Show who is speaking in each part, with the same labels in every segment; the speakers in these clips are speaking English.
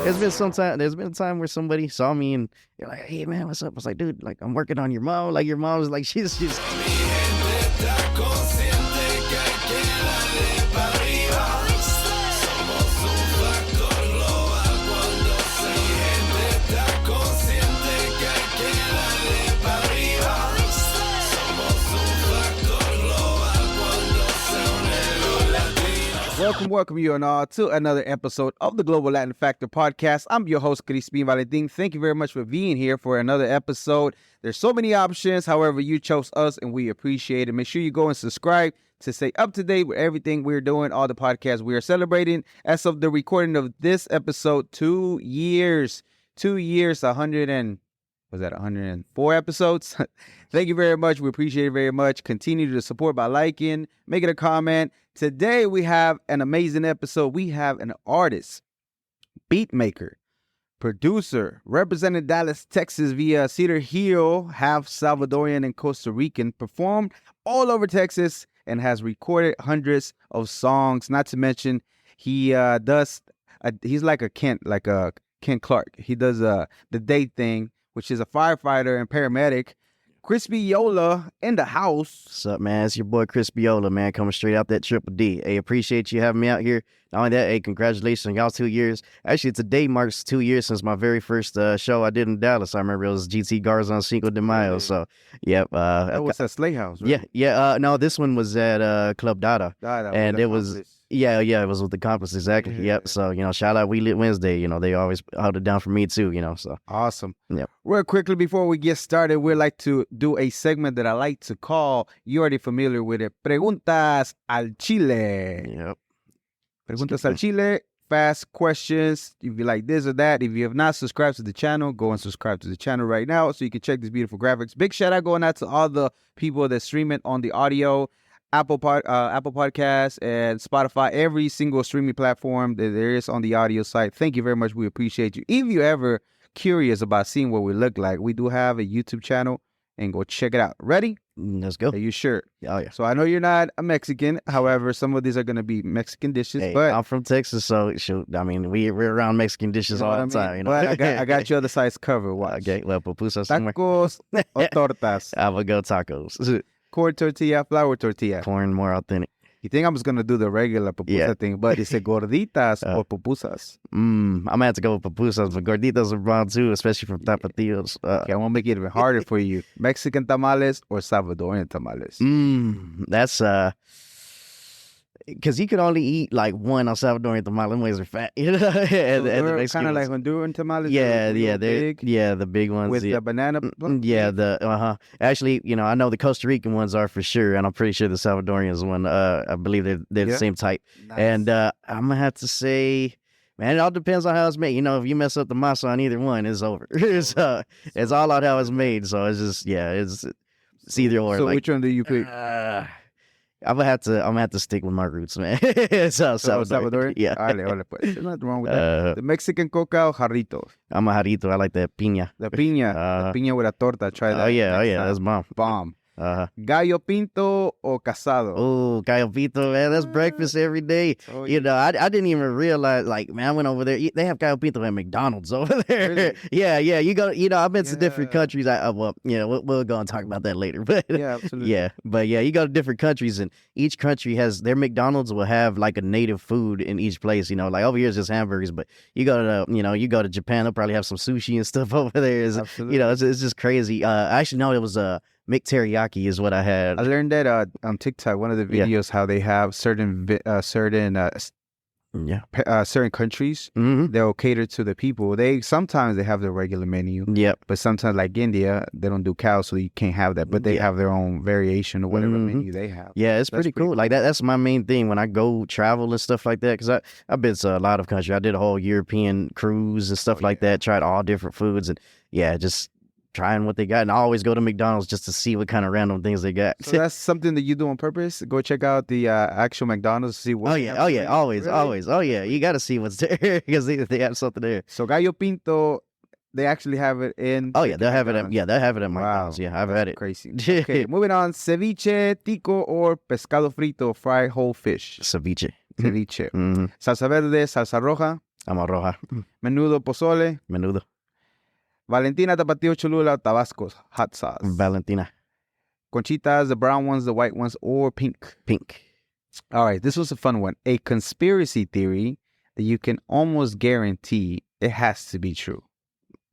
Speaker 1: There's been a time where somebody saw me and they're like, "Hey man, what's up?" I was like, "Dude, like I'm working on your mom. Like your mom's like she's."
Speaker 2: Welcome you and all to another episode of the Global Latin Factor podcast. I'm your host, Crispyola. Thank you very much for being here for another episode. There's so many options. However, you chose us and we appreciate it. Make sure you go and subscribe to stay up to date with everything we're doing, all the podcasts we are celebrating. As of the recording of this episode, 2 years, 104 episodes. Thank you very much. We appreciate it very much. Continue to support by liking, making a comment. Today we have an amazing episode. We have an artist, beat maker, producer, represented Dallas, Texas via Cedar Hill, half Salvadorian and Costa Rican, performed all over Texas and has recorded hundreds of songs. Not to mention, he's like a Kent Clark. He does the day thing, which is a firefighter and paramedic. Crispyola in the house.
Speaker 1: What's up, man? It's your boy Crispyola, man, coming straight out that Triple D. Hey, appreciate you having me out here. Not only that, hey, congratulations on y'all 2 years. Actually, today marks 2 years since my very first show I did in Dallas. I remember it was GT Garzon Cinco de Mayo. So, yep.
Speaker 2: That was at Slay House, right?
Speaker 1: Yeah. No, this one was at Club Dada. And it was... Yeah, it was with the Accomplice, exactly. Yeah. Yep. So, shout out We Lit Wednesday. They always held it down for me too, so.
Speaker 2: Awesome.
Speaker 1: Yep.
Speaker 2: Real quickly before we get started, we'd like to do a segment that I like to call, you're already familiar with it, Preguntas al Chile.
Speaker 1: Yep.
Speaker 2: Preguntas al Chile, fast questions. If you like this or that, if you have not subscribed to the channel, go and subscribe to the channel right now so you can check these beautiful graphics. Big shout out going out to all the people that stream it on the audio. Apple Podcasts and Spotify, every single streaming platform that there is on the audio site. Thank you very much. We appreciate you. If you're ever curious about seeing what we look like, we do have a YouTube channel and go check it out. Ready?
Speaker 1: Let's go.
Speaker 2: Are you sure?
Speaker 1: Oh, yeah.
Speaker 2: So I know you're not a Mexican. However, some of these are going to be Mexican dishes.
Speaker 1: Hey,
Speaker 2: but
Speaker 1: I'm from Texas, so shoot, I mean, we're around Mexican dishes all the time.
Speaker 2: But I got your other sides covered. Watch.
Speaker 1: Okay, well, pupusas somewhere.
Speaker 2: Tacos or tortas?
Speaker 1: I would go tacos.
Speaker 2: Corn tortilla, flour tortilla.
Speaker 1: Corn, more authentic.
Speaker 2: You think I was going to do the regular pupusa thing, but is it gorditas or pupusas?
Speaker 1: I'm going to have to go with pupusas, but gorditas are brown too, especially from Tapatios.
Speaker 2: Okay, I want to make it even harder for you. Mexican tamales or Salvadorian tamales?
Speaker 1: That's, because you could only eat like one on Salvadorian tamales. Them ways are fat.
Speaker 2: And kind of like Honduran tamales?
Speaker 1: They're big. Yeah, the big ones.
Speaker 2: With the banana?
Speaker 1: Yeah, Actually, I know the Costa Rican ones are for sure, and I'm pretty sure the Salvadorians one, I believe they're the same type. Nice. And I'm going to have to say... Man, it all depends on how it's made. If you mess up the masa on either one, it's over. It's all out how it's made. So it's just, it's either or.
Speaker 2: So which one do you pick?
Speaker 1: I'm gonna have to stick with my roots, man.
Speaker 2: Salvador?
Speaker 1: Yeah.
Speaker 2: Ole, pues. There's nothing wrong with that. The Mexican coca or jarrito?
Speaker 1: I'm a jarrito. I like that piña.
Speaker 2: The piña with a torta. Try that.
Speaker 1: Oh yeah, that's bomb.
Speaker 2: Bomb. Gallo pinto or casado?
Speaker 1: Oh, gallo pinto, man. That's breakfast every day. Oh, yeah. I didn't even realize, man, I went over there. They have gallo pinto at McDonald's over there. Really? Yeah. You go, I've been to different countries. We'll go and talk about that later. But
Speaker 2: yeah, absolutely.
Speaker 1: Yeah. But yeah, you go to different countries and each country has their McDonald's will have like a native food in each place. Like over here it's just hamburgers, but you go to Japan, they'll probably have some sushi and stuff over there.
Speaker 2: Absolutely.
Speaker 1: It's just crazy. I actually know it was Mick teriyaki is what I had.
Speaker 2: I learned that on TikTok, one of the videos, how they have certain countries, they'll cater to the people. Sometimes they have the regular menu.
Speaker 1: Yep.
Speaker 2: But sometimes, like India, they don't do cow, so you can't have that. But they have their own variation or whatever menu they have.
Speaker 1: Yeah, it's pretty cool. Like that's my main thing when I go travel and stuff like that. Because I've been to a lot of countries. I did a whole European cruise and stuff like that. Tried all different foods and just trying what they got, and I always go to McDonald's just to see what kind of random things they got.
Speaker 2: So that's something that you do on purpose? Go check out the actual McDonald's to see what.
Speaker 1: Always. Oh yeah, you got to see what's there because they have something there.
Speaker 2: So gallo pinto, they actually have it in.
Speaker 1: Oh yeah, they'll have it at McDonald's. Yeah, I've had it.
Speaker 2: Crazy. Okay, moving on. Ceviche, tico, or pescado frito, fried whole fish.
Speaker 1: Ceviche.
Speaker 2: Salsa verde, salsa roja.
Speaker 1: I'm a roja.
Speaker 2: Menudo pozole.
Speaker 1: Menudo.
Speaker 2: Valentina, tapatio, cholula, tabasco, hot sauce.
Speaker 1: Valentina.
Speaker 2: Conchitas, the brown ones, the white ones, or pink.
Speaker 1: Pink.
Speaker 2: All right, this was a fun one. A conspiracy theory that you can almost guarantee it has to be true.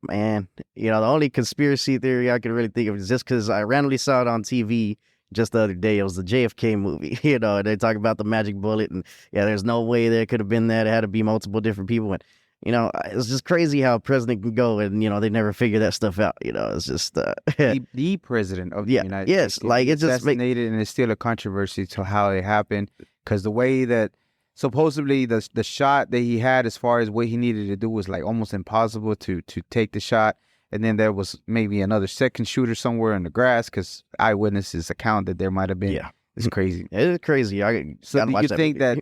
Speaker 1: Man, the only conspiracy theory I could really think of is just because I randomly saw it on TV just the other day. It was the JFK movie. They talk about the magic bullet, and there's no way there could have been that. It had to be multiple different people. And it's just crazy how a president can go and they never figure that stuff out. It's just
Speaker 2: the president of the United States.
Speaker 1: Yes, like it's just
Speaker 2: assassinated, and it's still a controversy to how it happened, because the way that supposedly the shot that he had, as far as what he needed to do, was like almost impossible to take the shot. And then there was maybe another second shooter somewhere in the grass, because eyewitnesses account that there might have been. Yeah, it's crazy.
Speaker 1: It's crazy.
Speaker 2: So do you think that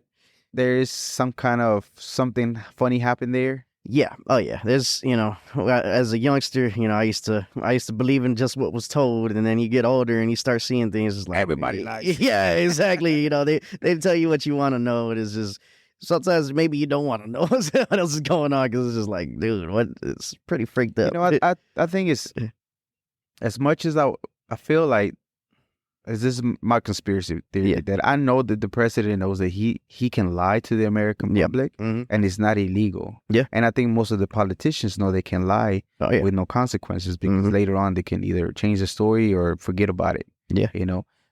Speaker 2: there is some kind of something funny happened there?
Speaker 1: Yeah. Oh yeah. There's, as a youngster, I used to believe in just what was told, and then you get older and you start seeing things. It's like
Speaker 2: everybody lies.
Speaker 1: Yeah, exactly. They tell you what you want to know. It is just sometimes maybe you don't want to know what else is going on, because it's just like, dude, what? It's pretty freaked up.
Speaker 2: I think it's as much as I feel like. This is my conspiracy theory, that I know that the president knows that he can lie to the American public, and it's not illegal. Yeah. And I think most of the politicians know they can lie with no consequences, because later on they can either change the story or forget about it. Yeah.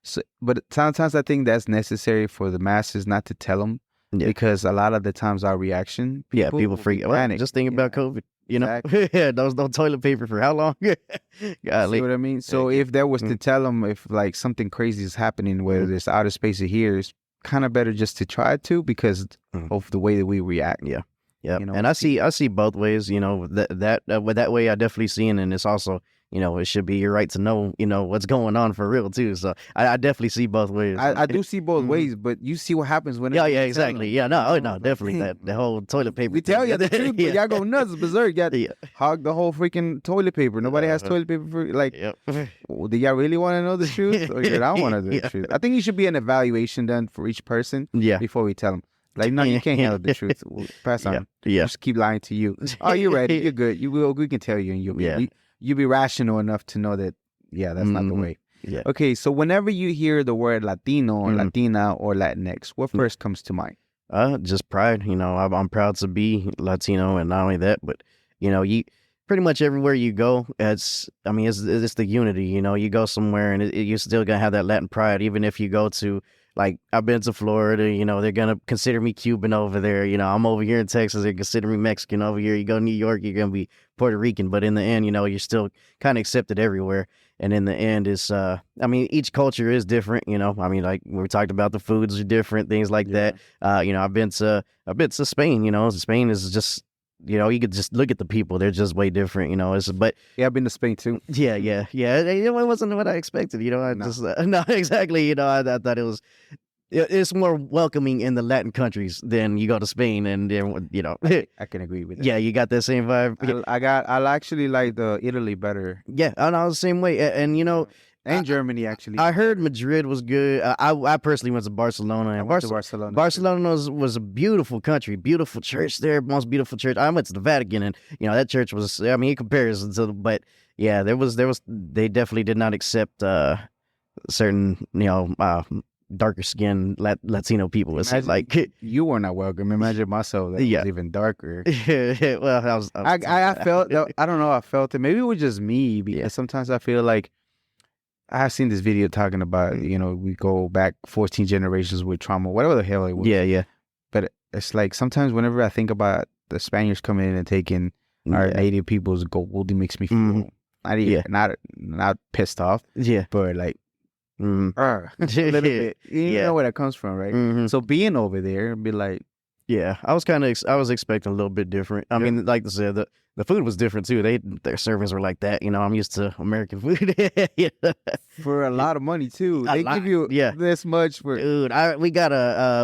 Speaker 2: So, but sometimes I think that's necessary for the masses not to tell them, because a lot of the times our reaction,
Speaker 1: people freak out. Just think about COVID.
Speaker 2: Exactly.
Speaker 1: There's no toilet paper for how long?
Speaker 2: See what I mean? So if there was to tell them if like something crazy is happening, whether there's outer space or here, it's kind of better just to try to, because of the way that we react.
Speaker 1: Yeah. Yeah. And I see both ways, that way I definitely see it. And it's also, it should be your right to know, what's going on for real too. So I definitely see both ways.
Speaker 2: I do see both ways, but you see what happens when.
Speaker 1: Yeah, exactly. Yeah, no, definitely the whole toilet paper.
Speaker 2: We tell you the truth, but y'all go nuts, berserk. Y'all hog the whole freaking toilet paper. Nobody has toilet paper for do y'all really want to know the truth, or you don't want to know the truth? I think you should be an evaluation done for each person. Before we tell them. Like, no, you can't handle the truth. We'll pass on. Yeah. Just keep lying to you. Oh, you're ready. You're good. We can tell you, and you'll be rational enough to know that, that's not the way. Yeah. Okay, so whenever you hear the word Latino or Latina or Latinx, what first comes to mind?
Speaker 1: Just pride. I'm proud to be Latino, and not only that, but you pretty much everywhere you go, it's the unity. You go somewhere and you're still gonna have that Latin pride, even if you go to. Like, I've been to Florida, they're going to consider me Cuban over there. I'm over here in Texas, they consider me Mexican over here. You go to New York, you're going to be Puerto Rican. But in the end, you're still kind of accepted everywhere. And in the end, it's, each culture is different, like we talked about, the foods are different, things like that. I've been to Spain, Spain is just, you could just look at the people. They're just way different, but
Speaker 2: I've been to Spain too.
Speaker 1: Yeah. It wasn't what I expected, no, exactly. I thought it's more welcoming in the Latin countries than you go to Spain, and
Speaker 2: I can agree with that.
Speaker 1: Yeah, you got that same vibe.
Speaker 2: I actually like the Italy better.
Speaker 1: Yeah, I know the same way, and
Speaker 2: Germany, actually.
Speaker 1: I heard Madrid was good. I personally went to Barcelona. And Barcelona was a beautiful country, beautiful church there, most beautiful church. I went to the Vatican, and that church was. It compares to, but yeah, they definitely did not accept certain darker skinned Latino people. It's like
Speaker 2: you were not welcome. Imagine myself that was even darker.
Speaker 1: Well,
Speaker 2: I felt. I don't know. I felt it. Maybe it was just me, because sometimes I feel like. I have seen this video talking about, we go back 14 generations with trauma, whatever the hell it was.
Speaker 1: Yeah.
Speaker 2: But it's like sometimes whenever I think about the Spaniards coming in and taking our native people's gold, it makes me feel not pissed off. Yeah. But like, a little bit. You know where that comes from, right? So being over there and be like,
Speaker 1: yeah, I was expecting a little bit different. I mean, like I said, the food was different too. Their servings were like that. I'm used to American food.
Speaker 2: For a lot of money too. They give you this much for.
Speaker 1: Dude, we got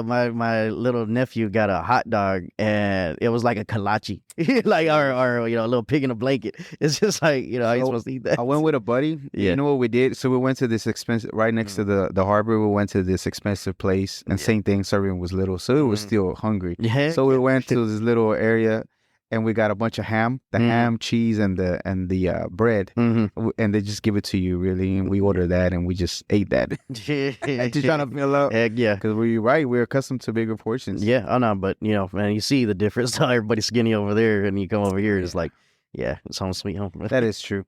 Speaker 1: my little nephew got a hot dog, and it was like a kolache, like or a little pig in a blanket. It's just like how you supposed to eat that.
Speaker 2: I went with a buddy. Yeah. You know what we did? So we went to this expensive right next to the harbor. We went to this expensive place, and same thing. Serving was little, so it was still hungry. Yeah. So we went to this little area. and we got a bunch of ham, ham, cheese, and the bread, and they just give it to you, really. And we order that, and we just ate that. Just trying to fill up.
Speaker 1: Heck yeah.
Speaker 2: Because we're accustomed to bigger portions.
Speaker 1: Yeah, I know, but man, you see the difference. Everybody's skinny over there, and you come over here, it's like, yeah, it's home sweet home.
Speaker 2: That is true.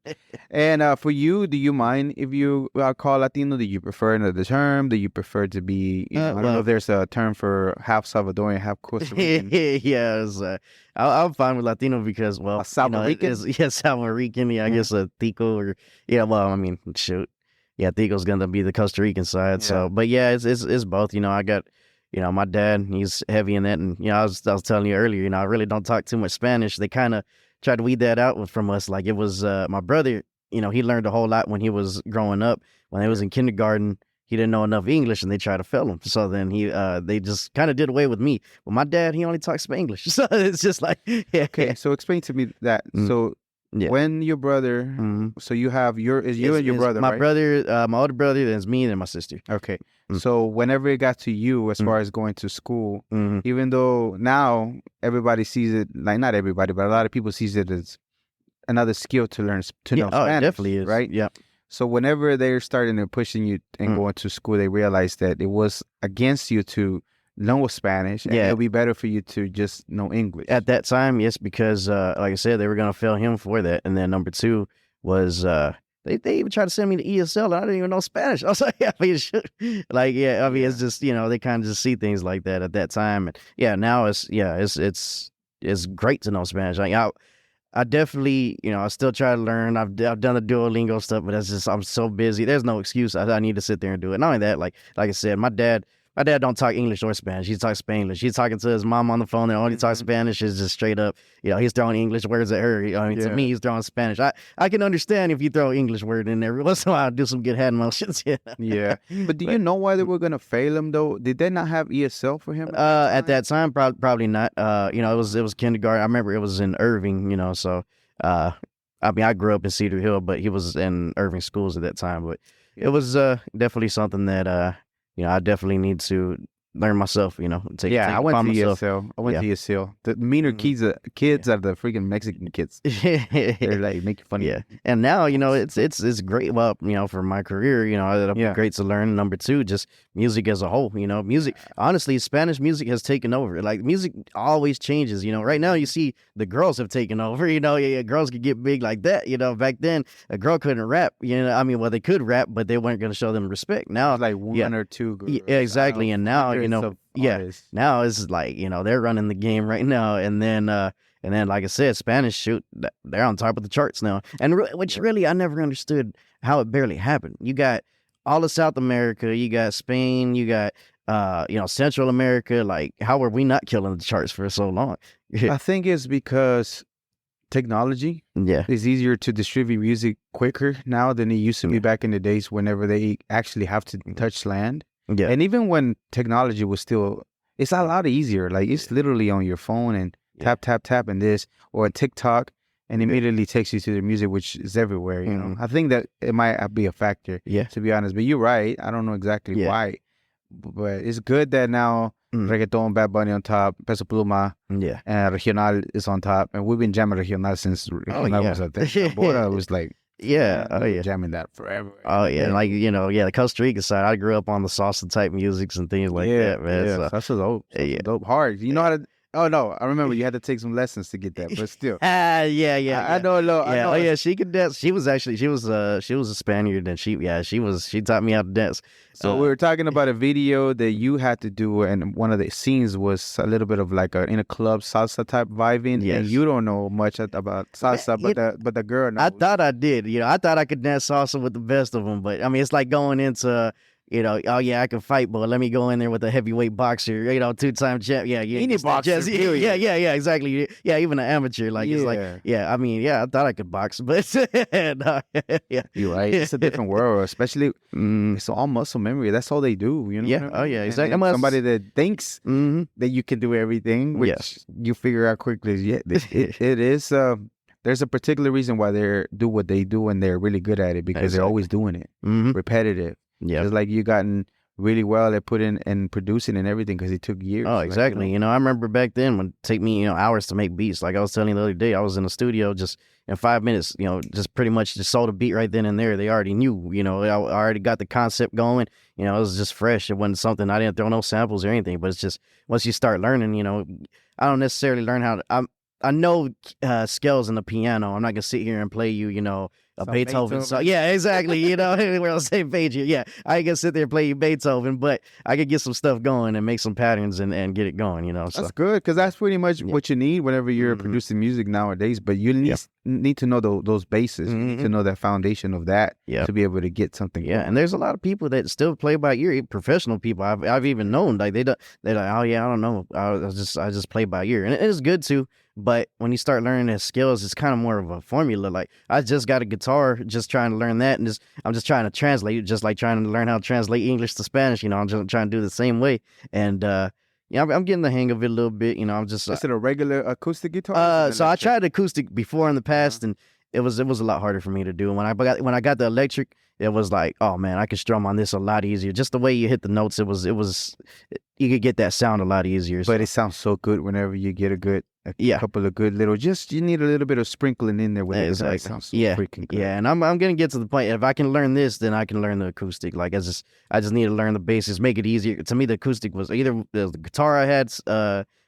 Speaker 2: And for you, do you mind if you are called Latino? Do you prefer another term? Do you prefer to be, I don't know if there's a term for half Salvadorian, half Costa Rican.
Speaker 1: Yeah, I'm fine with Latino because, well,
Speaker 2: Salva Rican?
Speaker 1: Salva Rican, I guess a Tico or, well, I mean, shoot. Yeah, Tico's going to be the Costa Rican side. Yeah. So, but yeah, it's both. I got, my dad, he's heavy in that. And, I was telling you earlier, I really don't talk too much Spanish. They kind of tried to weed that out from us. Like it was my brother, he learned a whole lot when he was growing up. When he was in kindergarten, he didn't know enough English and they tried to fail him. So then they just kind of did away with me. But my dad, he only talks Spanglish. So it's just like, yeah.
Speaker 2: Okay, so explain to me that. So when your brother, so you have you and your brother,
Speaker 1: my
Speaker 2: right?
Speaker 1: brother, my older brother, then it's me and then my sister.
Speaker 2: Okay. So whenever it got to you, as far as going to school, even though now everybody sees it, like not everybody, but a lot of people sees it as another skill to learn know Spanish.
Speaker 1: Oh, it definitely is,
Speaker 2: right?
Speaker 1: Yeah.
Speaker 2: So whenever they're starting to pushing you and going to school, they realize that it was against you to know Spanish, and it'll be better for you to just know English.
Speaker 1: At that time, yes, because like I said, they were gonna fail him for that, and then number two was they even tried to send me to ESL, and I didn't even know Spanish. I was like, it's just they kind of just see things like that at that time, and now it's great to know Spanish. Like I definitely, I still try to learn. I've done the Duolingo stuff, but that's just I'm so busy. There's no excuse. I need to sit there and do it. Not only that, like I said, my dad don't talk English or Spanish. He talks Spanglish. He's talking to his mom on the phone. And only talks Spanish. Is just straight up. He's throwing English words at her. To me, he's throwing Spanish. I can understand if you throw English word in there. Every once in a while, do some good hand motions.
Speaker 2: Yeah. But do you know why they were gonna fail him though? Did they not have ESL for him?
Speaker 1: At that time, probably not. It was kindergarten. I remember it was in Irving. So I mean, I grew up in Cedar Hill, but he was in Irving schools at that time. But it was definitely something that I definitely need to learn myself,
Speaker 2: I went to ESL. I went to ESL. The meaner kids are the freaking Mexican kids. They're like making fun of you.
Speaker 1: And now, it's great. Well, for my career, it'll be great to learn. Number two, just music as a whole, music. Honestly, Spanish music has taken over. Like music always changes, Right now you see the girls have taken over, girls could get big like that, Back then a girl couldn't rap, well, they could rap, but they weren't going to show them respect. Now
Speaker 2: it's like one or two girls.
Speaker 1: Yeah, exactly. And now, now it's like, they're running the game right now. And then, like I said, Spanish, shoot, they're on top of the charts now. And which really, I never understood how it barely happened. You got all of South America, you got Spain, you got, Central America. Like, how were we not killing the charts for so long?
Speaker 2: I think it's because technology is easier to distribute music quicker now than it used to be back in the days whenever they actually have to touch land. Yeah. And even when technology was still, it's a lot easier. Like it's literally on your phone and tap, tap, tap and this, or a TikTok and immediately takes you to the music, which is everywhere, I think that it might be a factor, to be honest. But you're right. I don't know exactly why. But it's good that now Reggaeton, Bad Bunny on top, Peso Pluma, and Regional is on top. And we've been jamming Regional since Regional was at that. Bora was like, jamming that forever.
Speaker 1: Oh yeah, like the Costa Rica side. I grew up on the salsa type musics and things like that, man.
Speaker 2: Yeah, that's dope. Dope, hard. You know how to? Oh no, I remember you had to take some lessons to get that, but still. I know a little.
Speaker 1: She could dance. She was a Spaniard, and she taught me how to dance.
Speaker 2: So we were talking about a video that you had to do, and one of the scenes was a little bit of like in a club salsa type vibing. Yes. And you don't know much about salsa, but the girl knows.
Speaker 1: I thought I did. I thought I could dance salsa with the best of them, but I mean, it's like going into. Oh yeah, I can fight, but let me go in there with a heavyweight boxer, 2-time champ.
Speaker 2: Any boxer.
Speaker 1: Yeah, exactly. Yeah, even an amateur. Like it's like, I mean, I thought I could box, but no,
Speaker 2: you're right. It's a different world, especially it's all muscle memory. That's all they do.
Speaker 1: Oh yeah, exactly.
Speaker 2: And somebody that thinks that you can do everything, which you figure out quickly. Yeah, it is. There's a particular reason why they do what they do, and they're really good at it because they're always doing it, repetitive. Yeah, it's like you gotten really well at putting and producing and everything because it took years.
Speaker 1: Oh, exactly.
Speaker 2: Like,
Speaker 1: you know, I remember back then when it take me, hours to make beats. Like I was telling you the other day, I was in the studio just in 5 minutes, just pretty much just sold a beat right then and there. They already knew, I already got the concept going. It was just fresh. It wasn't something I didn't throw no samples or anything, but it's just once you start learning, I don't necessarily learn how to, I know scales in the piano. I'm not gonna sit here and play you, a Beethoven song. Yeah, exactly. We're on the same page here. Yeah, I ain't gonna sit there and play you Beethoven, but I could get some stuff going and make some patterns and get it going. So.
Speaker 2: That's good because that's pretty much what you need whenever you're producing music nowadays. But you need to know those bases. You need to know that foundation of that to be able to get something.
Speaker 1: Yeah, and there's a lot of people that still play by ear. Professional people I've even known they're like, oh yeah, I don't know, I just play by ear, and it is good too. But when you start learning the skills, it's kind of more of a formula. Like I just got a guitar, just trying to learn that, and I'm just trying to translate, just like trying to learn how to translate English to Spanish. I'm just trying to do the same way, and I'm getting the hang of it a little bit. I'm just.
Speaker 2: Is it a regular acoustic guitar?
Speaker 1: So I tried acoustic before in the past, and it was a lot harder for me to do. When I got the electric, it was like, oh man, I could strum on this a lot easier. Just the way you hit the notes, it was you could get that sound a lot easier.
Speaker 2: But it sounds so good whenever you get a couple of good little. Just you need a little bit of sprinkling in there with it. Exactly. It sounds so freaking good.
Speaker 1: Yeah, and I'm gonna get to the point. If I can learn this, then I can learn the acoustic. Like I just need to learn the basics, make it easier. To me, the acoustic was either the guitar I had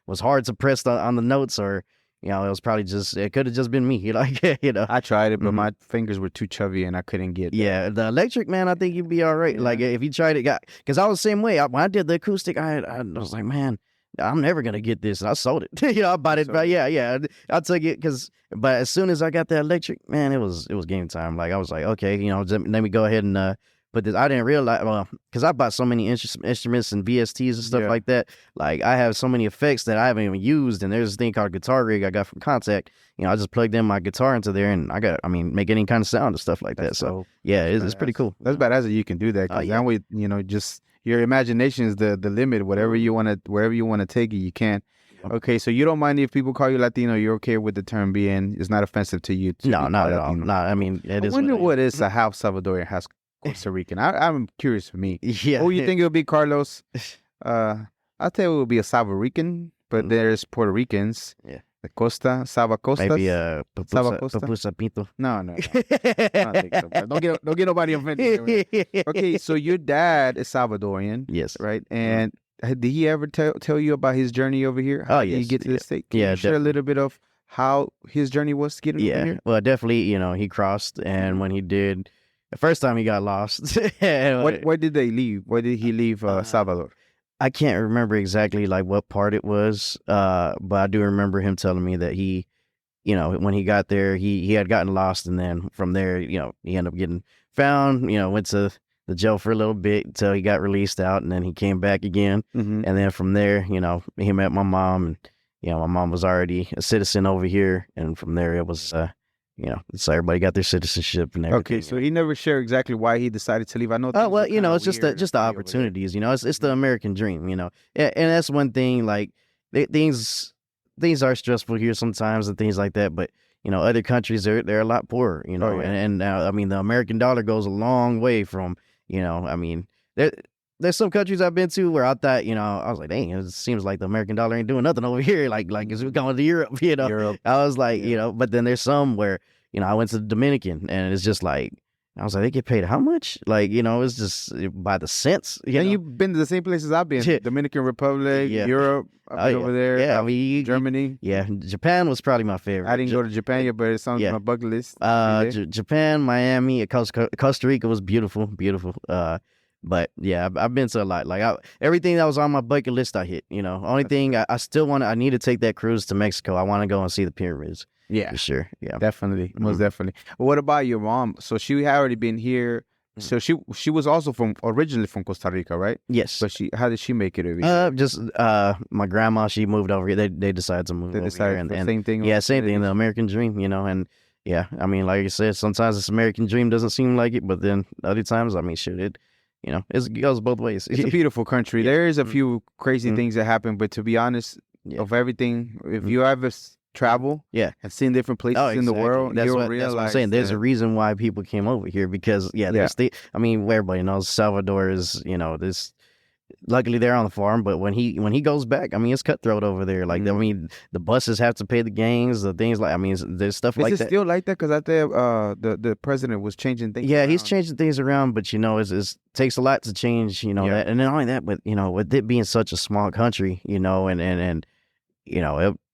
Speaker 1: was hard to press on the notes, or it was probably it could have just been me.
Speaker 2: I tried it, but my fingers were too chubby and I couldn't get.
Speaker 1: Yeah, the electric, man, I think you'd be all right. Yeah. Like if you tried it, because I was the same way. When I did the acoustic, I was like, man, I'm never gonna get this, and I sold it. I bought it, but I took it but as soon as I got the electric, man, it was game time. Like I was like, okay, let me go ahead and put this. I didn't realize, because I bought so many instruments and VSTs and stuff like that. Like I have so many effects that I haven't even used, and there's this thing called Guitar Rig I got from Contact. I just plugged in my guitar into there, and make any kind of sound and stuff like that. So yeah, it's pretty cool.
Speaker 2: That's badass that you can do that. That way, just. Your imagination is the limit. Wherever you want to take it, you can. Okay, so you don't mind if people call you Latino. You're okay with the term being. It's not offensive to you.
Speaker 1: No, not at all. No, I mean, it is.
Speaker 2: I wonder what is a half Salvadorian, half Costa Rican. I'm curious for me.
Speaker 1: Yeah.
Speaker 2: Oh, you think it would be Carlos? I'll tell you it would be a Salvadorican, but there's Puerto Ricans.
Speaker 1: Yeah.
Speaker 2: The Costa, Saba Costa.
Speaker 1: Maybe Papusa Pinto.
Speaker 2: No. I don't think so. Don't get nobody offended. Okay, so your dad is Salvadorian.
Speaker 1: Yes.
Speaker 2: Right? And did he ever tell you about his journey over here? How did he get to the state? Can you share a little bit of how his journey was to get over here?
Speaker 1: Well, definitely, he crossed, and when he did, the first time he got lost.
Speaker 2: Where did they leave? Where did he leave Salvador?
Speaker 1: I can't remember exactly like what part it was, but I do remember him telling me that he, when he got there, he had gotten lost, and then from there, he ended up getting found. Went to the jail for a little bit until he got released out, and then he came back again, and then from there, he met my mom, and my mom was already a citizen over here, and from there it was. So everybody got their citizenship and everything.
Speaker 2: Okay, so he never shared exactly why he decided to leave. I know.
Speaker 1: Oh well, it's just the opportunities. It's the American dream. And that's one thing. Like things are stressful here sometimes and things like that. But other countries they're a lot poorer. And the American dollar goes a long way from. There's some countries I've been to where I thought, I was like, dang, it seems like the American dollar ain't doing nothing over here. Like as we going to Europe, Europe. I was like, but then there's some where, I went to the Dominican, and it's just like, I was like, they get paid how much? Like, it's just by the cents.
Speaker 2: And you've been to the same places I've been. Dominican Republic, Europe, over there. Yeah, Germany.
Speaker 1: Yeah, Japan was probably my favorite.
Speaker 2: I didn't go to Japan yet, but it's on my bucket list.
Speaker 1: Japan, Miami, Costa Rica was beautiful, beautiful. But yeah, I've been to a lot. Like everything that was on my bucket list, I hit. Only thing I need to take that cruise to Mexico. I want to go and see the pyramids.
Speaker 2: Yeah,
Speaker 1: for sure. Yeah,
Speaker 2: definitely, most definitely. What about your mom? So she had already been here. So she was also originally from Costa Rica, right?
Speaker 1: Yes.
Speaker 2: But how did she make it over here?
Speaker 1: Just my grandma. She moved over here. They decided to move over here. And
Speaker 2: same thing.
Speaker 1: Yeah, same thing. The American dream. And yeah, like you said, sometimes this American dream doesn't seem like it, but then other times, it goes both ways.
Speaker 2: It's a beautiful country. There is a few crazy things that happen, but to be honest, of everything, if you ever travel and seen different places in the world, you'll realize. That's what I'm saying.
Speaker 1: There's a reason why people came over here because, where everybody knows Salvador is, this luckily they're on the farm, but when he goes back, I mean, it's cutthroat over there. Like, I mean, the buses have to pay the gangs, the things like, I mean, there's stuff like that.
Speaker 2: Is it still like that? Because I think the president was changing things.
Speaker 1: Yeah,
Speaker 2: around.
Speaker 1: he's changing things around, but it takes a lot to change, that, and not only that, but with it being such a small country, and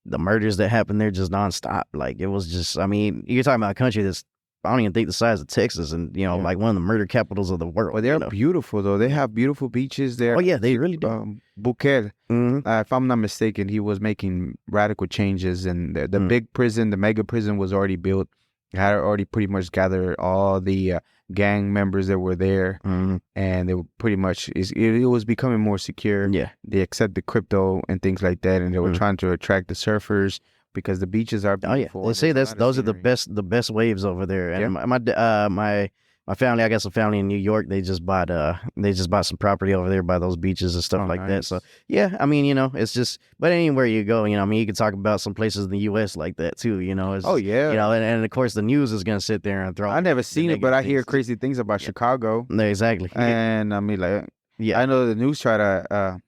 Speaker 1: the murders that happened there just nonstop. Like, it was just, I mean, you're talking about a country that's, I don't even think the size of Texas, and like one of the murder capitals of the world.
Speaker 2: Well, they're beautiful though. They have beautiful beaches there.
Speaker 1: Oh yeah, they really do.
Speaker 2: Bukele, if I'm not mistaken, he was making radical changes, and the big prison, the mega prison, was already built. It had already pretty much gathered all the gang members that were there, and they were pretty much it was becoming more secure.
Speaker 1: Yeah,
Speaker 2: they accepted crypto and things like that, and they were trying to attract the surfers. Because the beaches are beautiful.
Speaker 1: Oh yeah, they say those are the best waves over there. And my family, I guess a family in New York, they just bought some property over there by those beaches and stuff like that. So yeah, I mean, it's just, but anywhere you go, I mean, you can talk about some places in the U.S. like that too. It's and of course the news is gonna sit there and throw.
Speaker 2: I never seen it, but I hear crazy things about Chicago.
Speaker 1: Exactly.
Speaker 2: And I mean, like, I know the news try to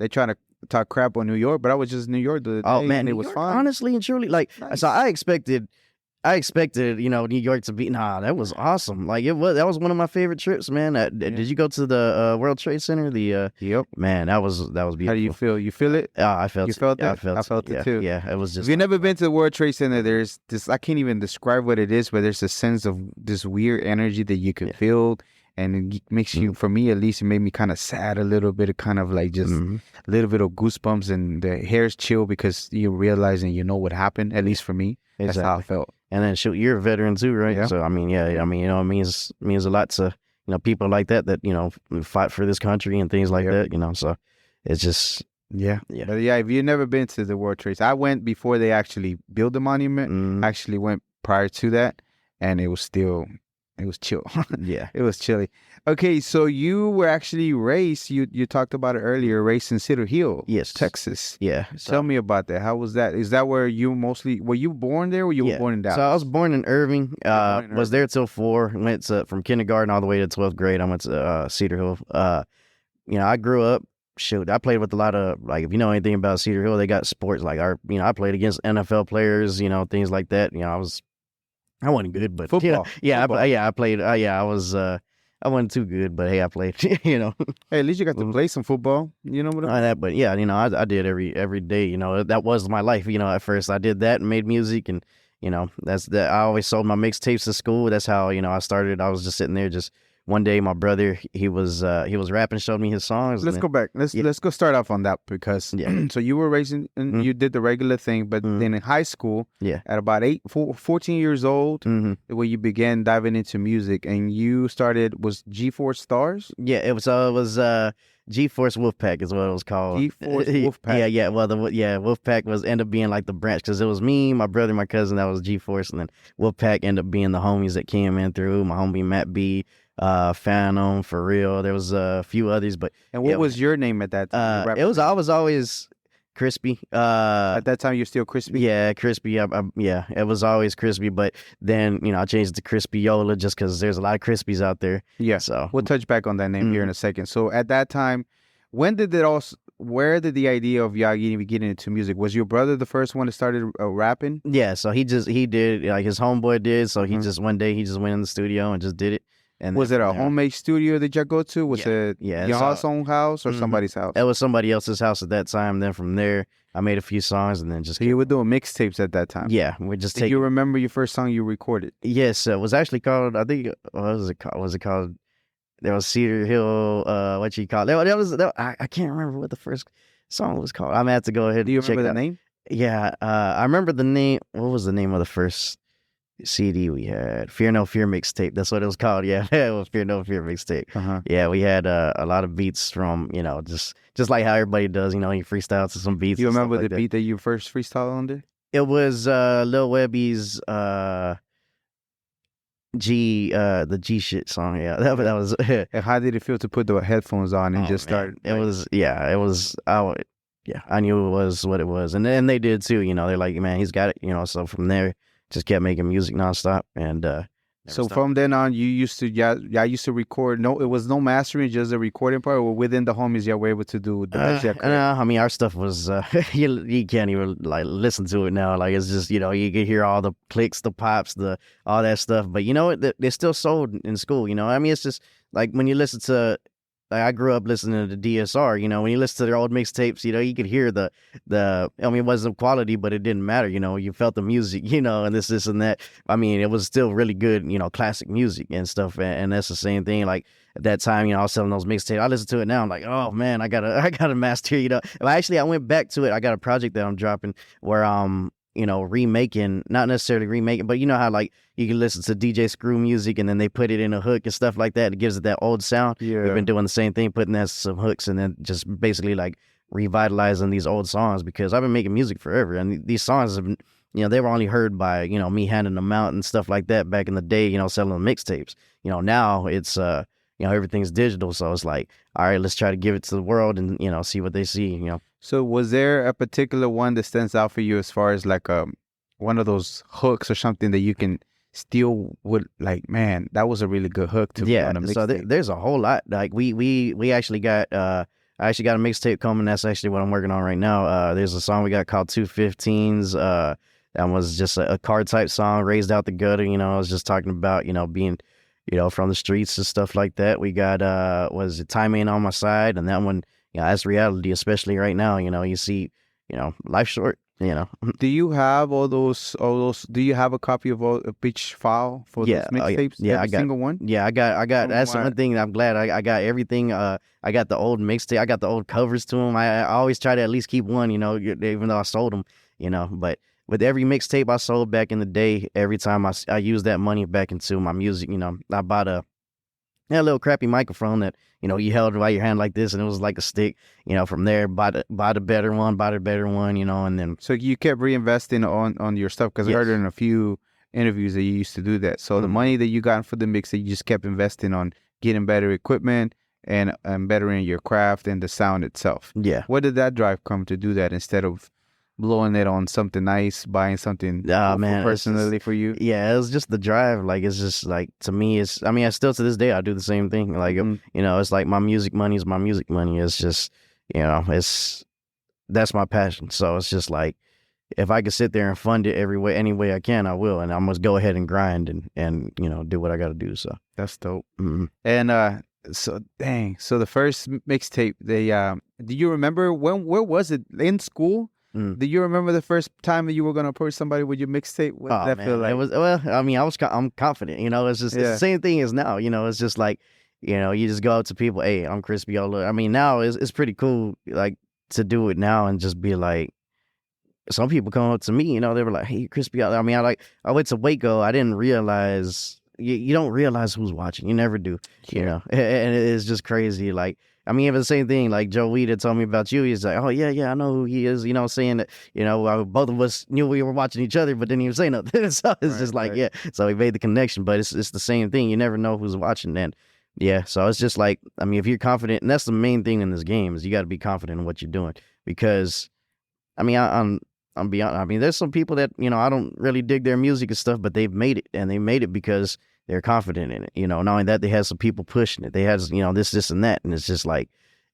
Speaker 2: they try to talk crap on New York, but I was just in New York the other day.
Speaker 1: Oh man,
Speaker 2: and it was fun.
Speaker 1: Honestly and truly, like, so I expected, New York to be. Nah, that was awesome. Like, that was one of my favorite trips, man. Did you go to the World Trade Center?
Speaker 2: Yep.
Speaker 1: Man, that was beautiful.
Speaker 2: How do you feel? You feel it?
Speaker 1: I felt.
Speaker 2: You felt it.
Speaker 1: I
Speaker 2: felt it too.
Speaker 1: Yeah, it was just.
Speaker 2: If you've never been to the World Trade Center, there's this. I can't even describe what it is, but there's a sense of this weird energy that you can feel. And it makes you, for me at least, it made me kind of sad a little bit, kind of like just a little bit of goosebumps, and the hairs chill because you're realizing what happened. At least for me, that's how I felt.
Speaker 1: And then shoot, you're a veteran too, right?
Speaker 2: Yeah.
Speaker 1: So I mean, it means a lot to people like that fight for this country and things like that. So it's just
Speaker 2: yeah. But yeah, if you've never been to the World Trade, I went before they actually built the monument. I actually went prior to that, and it was still. It was chill.
Speaker 1: Yeah.
Speaker 2: It was chilly. Okay, so you were actually raised, you talked about it earlier, raised in Cedar Hill,
Speaker 1: yes,
Speaker 2: Texas.
Speaker 1: Yeah.
Speaker 2: So, tell me about that. How was that? Is that where you were you born there or you were born in Dallas?
Speaker 1: So I was born in Irving. Was there till 4. Went from kindergarten all the way to 12th grade. I went to Cedar Hill. I grew up. Shoot, I played with a lot of, like, if you know anything about Cedar Hill, they got sports like I played against NFL players, things like that. I wasn't good, but
Speaker 2: football.
Speaker 1: Football. I played. I wasn't too good, but hey, I played.
Speaker 2: Hey, at least you got to play some football. You know what I mean?
Speaker 1: That, but yeah, I did every day. That was my life. At first I did that and made music, and that's that. I always sold my mixtapes to school. That's how I started. I was just sitting there. Just one day, my brother he was rapping, showed me his songs.
Speaker 2: Let's go back. Let's go start off on that because so you were raising and you did the regular thing, but then in high school, at about 14 years old, where you began diving into music, and you started was G-Force Stars.
Speaker 1: Yeah, it was G-Force Wolfpack is what it was called.
Speaker 2: G-Force Wolfpack.
Speaker 1: Yeah. Well, Wolfpack ended up being like the branch because it was me, my brother, my cousin. That was G-Force, and then Wolfpack ended up being the homies that came in through. My homie Matt B. Phantom, For Real. There was a few others, but
Speaker 2: and what was your name at that time?
Speaker 1: I was always Crispy.
Speaker 2: At that time, you're still Crispy.
Speaker 1: Yeah, Crispy. It was always Crispy, but then I changed it to Crispyola just because there's a lot of Crispies out there.
Speaker 2: Yeah,
Speaker 1: so
Speaker 2: we'll touch back on that name here in a second. So at that time, where did the idea of y'all getting into music? Was your brother the first one that started rapping?
Speaker 1: Yeah, so he did, like his homeboy did. So he just one day he just went in the studio and just did it. And
Speaker 2: was it a homemade studio that y'all go to? Was it your own house or somebody's house?
Speaker 1: It was somebody else's house at that time. Then from there, I made a few songs and then just.
Speaker 2: So you were doing mixtapes at that time?
Speaker 1: Yeah, we're just
Speaker 2: taking. Do you remember your first song you recorded?
Speaker 1: Yes, it was actually called. I think what was it called? Was it called? There was Cedar Hill. What you call it? I can't remember what the first song was called. I'm gonna have to go ahead.
Speaker 2: Do you
Speaker 1: check
Speaker 2: remember the name?
Speaker 1: Yeah, I remember the name. What was the name of the first CD we had? Fear No Fear mixtape. That's what it was called. Yeah, it was Fear No Fear mixtape. Yeah, we had a lot of beats from just like how everybody does. You freestyle to some beats.
Speaker 2: You remember the beat that you first freestyled on there?
Speaker 1: It was Lil Webby's G the G shit song. Yeah, that was.
Speaker 2: And how did it feel to put the headphones on and just start?
Speaker 1: It was. I knew it was what it was, and then they did too. They're like, man, he's got it. So from there, just kept making music nonstop, and
Speaker 2: So from then on, you used to, I used to record. No, it was no mastering, just the recording part. Or within the homies, you were able to do the mix.
Speaker 1: No, I mean our stuff was you can't even like listen to it now. Like it's just you can hear all the clicks, the pops, all that stuff. But you know what? They're still sold in school. I mean it's just like when you listen to. Like I grew up listening to the DSR, when you listen to their old mixtapes, you could hear I mean, it wasn't quality, but it didn't matter, you felt the music, and this and that. I mean, it was still really good, classic music and stuff. And that's the same thing. Like at that time, I was selling those mixtapes. I listen to it now. I'm like, oh man, I gotta master, Actually, I went back to it. I got a project that I'm dropping where, remaking, not necessarily remaking, but you know how like you can listen to DJ Screw music and then they put it in a hook and stuff like that. It gives it that old sound.
Speaker 2: Yeah.
Speaker 1: We've been doing the same thing, putting that some hooks and then just basically like revitalizing these old songs because I've been making music forever and these songs have been, they were only heard by, me handing them out and stuff like that back in the day, selling mixtapes. Now it's, everything's digital. So it's like, all right, let's try to give it to the world and, see what they see,
Speaker 2: So was there a particular one that stands out for you as far as like one of those hooks or something that you can still would like, man, that was a really good hook to
Speaker 1: yeah.
Speaker 2: On a
Speaker 1: So there's a whole lot. Like we actually got I actually got a mixtape coming. That's actually what I'm working on right now. There's a song we got called 215s. That was just a card type song, Raised Out the Gutter. I was just talking about being from the streets and stuff like that. We got was it Time Ain't On My Side, and that one. That's reality, especially right now. You see, life's short.
Speaker 2: Do you have all those? Do you have a copy of a pitch file for those mixtapes?
Speaker 1: Yeah,
Speaker 2: Every single one.
Speaker 1: Yeah, I got. That's one thing. I'm glad I got everything. I got the old mixtape. I got the old covers to them. I always try to at least keep one. Even though I sold them. But with every mixtape I sold back in the day, every time I used that money back into my music. I bought a little crappy microphone that, you held by your hand like this and it was like a stick, from there, bought a better one, and then.
Speaker 2: So you kept reinvesting on your stuff because I heard in a few interviews that you used to do that. So the money that you got for the mix, that you just kept investing on getting better equipment and bettering your craft and the sound itself.
Speaker 1: Yeah.
Speaker 2: Where did that drive come to do that instead of blowing it on something nice, buying something personally for you?
Speaker 1: Yeah, it was just the drive. Like, it's just like, to me, I still to this day, I do the same thing. Like, it's like my music money is my music money. It's just, that's my passion. So it's just like, if I could sit there and fund it any way I can, I will. And I must go ahead and grind and do what I got to do. So
Speaker 2: that's dope. Mm-hmm. And, so the first mixtape, do you remember where was it in school? Do you remember the first time that you were going to approach somebody with your mixtape? What did that feel like?
Speaker 1: It was, I'm confident, it's just it's the same thing as now, it's just like, you just go out to people, hey, I'm Crispyola. Now it's pretty cool, like, to do it now and just be like, some people come up to me, they were like, hey, Crispyola. I went to Waco. I didn't realize, you don't realize who's watching. You never do, and it's just crazy. Like, even the same thing, like Joe Weed had told me about you. He's like, oh, yeah, I know who he is, saying that, both of us knew we were watching each other, but didn't even say nothing. So it's just like, yeah. So we made the connection, but it's the same thing. You never know who's watching then. Yeah, so it's just like, if you're confident, and that's the main thing in this game, is you got to be confident in what you're doing. Because, I'm beyond, there's some people that, I don't really dig their music and stuff, but they've made it, and they made it because they're confident in it. Not only that, they had some people pushing it. They had, this and that. And it's just like,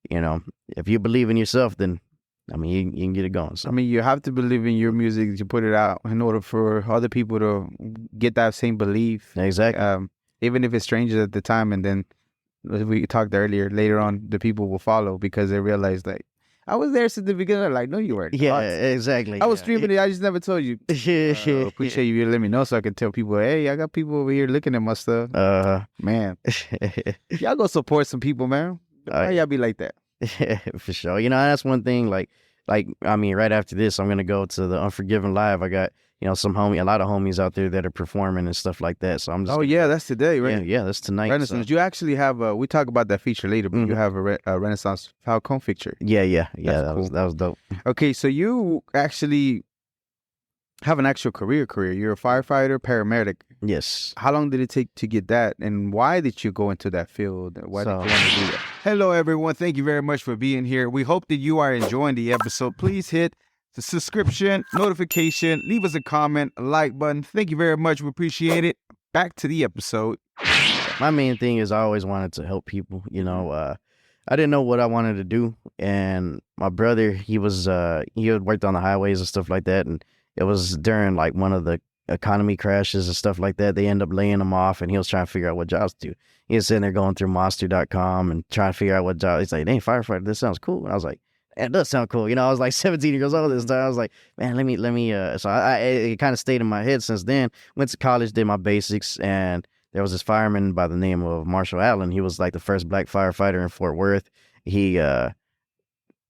Speaker 1: if you believe in yourself, then, you can get it going. So.
Speaker 2: You have to believe in your music to put it out in order for other people to get that same belief.
Speaker 1: Exactly.
Speaker 2: Even if it's strangers at the time. And then, as we talked earlier, later on, the people will follow because they realize that I was there since the beginning. Like, no, you weren't.
Speaker 1: Yeah, exactly.
Speaker 2: I was streaming it. I just never told you. Appreciate you let me know so I can tell people, hey, I got people over here looking at my stuff. Man. Y'all go support some people, man. Why y'all be like that?
Speaker 1: Yeah, for sure. That's one thing. Like, right after this, I'm going to go to the Unforgiven Live. I got, a lot of homies out there that are performing and stuff like that. So I'm just.
Speaker 2: Oh, yeah, that's today, right?
Speaker 1: Yeah, that's tonight.
Speaker 2: Renizance. So. You actually have we talk about that feature later, but you have a Renizance Falcone feature.
Speaker 1: Yeah. That was dope.
Speaker 2: Okay, so you actually have an actual career. You're a firefighter, paramedic.
Speaker 1: Yes.
Speaker 2: How long did it take to get that? And why did you go into that field? Why did you want to do that? Hello, everyone. Thank you very much for being here. We hope that you are enjoying the episode. Please hit the subscription, notification, leave us a comment, a like button. Thank you very much. We appreciate it. back to the episode.
Speaker 1: My main thing is I always wanted to help people. I didn't know what I wanted to do, and my brother, he had worked on the highways and stuff like that, and it was during like one of the economy crashes and stuff like that. They end up laying him off, and he was trying to figure out what jobs to do. He was sitting there going through monster.com and trying to figure out what job. He's like, "Dang, firefighter, this sounds cool." And I was like, "It does sound cool." I was like 17 years old this time. I was like, "Man, let me." So it kind of stayed in my head since then. Went to college, did my basics, and there was this fireman by the name of Marshall Allen. He was like the first black firefighter in Fort Worth. He he was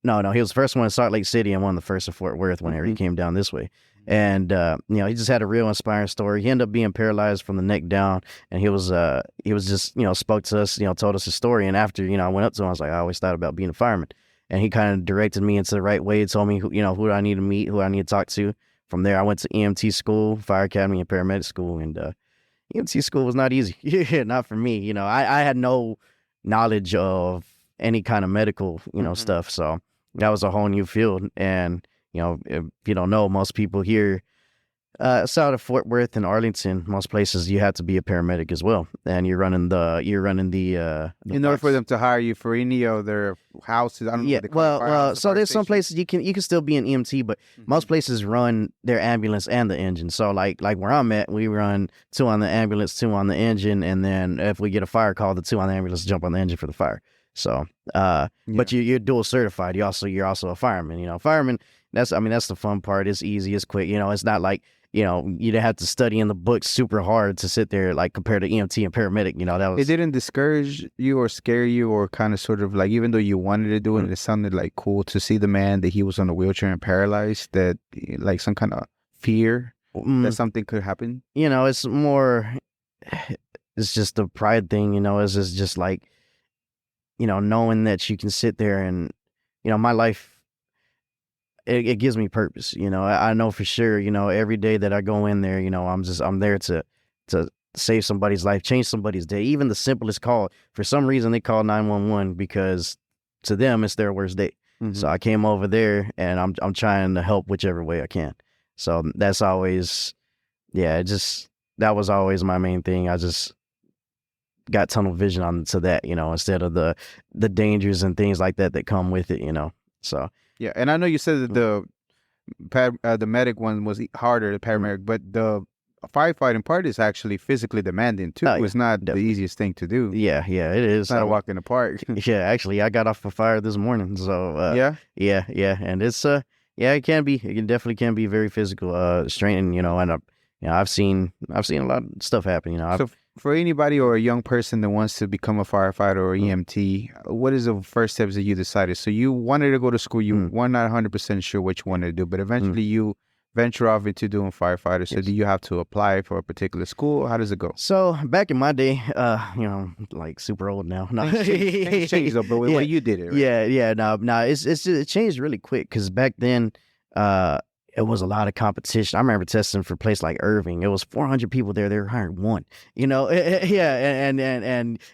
Speaker 1: the first one in Salt Lake City and one of the first in Fort Worth whenever he came down this way. And he just had a real inspiring story. He ended up being paralyzed from the neck down, and he was just spoke to us, told us his story. And after I went up to him, I was like, I always thought about being a fireman, and he kind of directed me into the right way. Told me who I need to meet, who I need to talk to. From there, I went to EMT school, fire academy, and paramedic school, and EMT school was not easy. Not for me. I had no knowledge of any kind of medical stuff, so that was a whole new field. And if you don't know, most people here south of Fort Worth and Arlington, most places you have to be a paramedic as well, and you're running the
Speaker 2: in order for them to hire you for any of their houses. I don't know.
Speaker 1: Yeah, well, so there's some places you can still be an EMT, but most places run their ambulance and the engine. So like where I'm at, we run 2 on the ambulance, 2 on the engine, and then if we get a fire call, the 2 on the ambulance jump on the engine for the fire. So, but you're dual certified. You're also a fireman. Fireman. That's the fun part. It's easy. It's quick. It's not like you didn't have to study in the books super hard to sit there like compared to EMT and paramedic. That was.
Speaker 2: It didn't discourage you or scare you or kind of sort of like, even though you wanted to do it, it sounded like cool to see the man that he was on a wheelchair and paralyzed. That like some kind of fear that something could happen.
Speaker 1: It's more. It's just the pride thing. It's just like. Knowing that you can sit there and, my life, it gives me purpose. I know for sure, every day that I go in there, I'm there to save somebody's life, change somebody's day. Even the simplest call, for some reason they call 911 because to them it's their worst day. So I came over there and I'm trying to help whichever way I can. So that's always, that was always my main thing. I just got tunnel vision onto that, instead of the dangers and things like that come with it, So
Speaker 2: yeah, and I know you said that the medic one was harder, the paramedic, but the firefighting part is actually physically demanding too. It's not definitely the easiest thing to do.
Speaker 1: Yeah, it is.
Speaker 2: It's not a walk in the park.
Speaker 1: Yeah, actually, I got off a fire this morning, so yeah, and it's it can be, it definitely can be very physical, straining, and I've seen a lot of stuff happen,
Speaker 2: So for anybody or a young person that wants to become a firefighter or EMT, what is the first steps that you decided? So you wanted to go to school, you were not 100% sure which one to do, but eventually you venture off into doing firefighter. So do you have to apply for a particular school? How does it go?
Speaker 1: So back in my day, like super old now. No.
Speaker 2: Things changed though, but the way you did it, right?
Speaker 1: No, it changed really quick because back then, it was a lot of competition. I remember testing for a place like Irving. It was 400 people there. They were hiring 1. And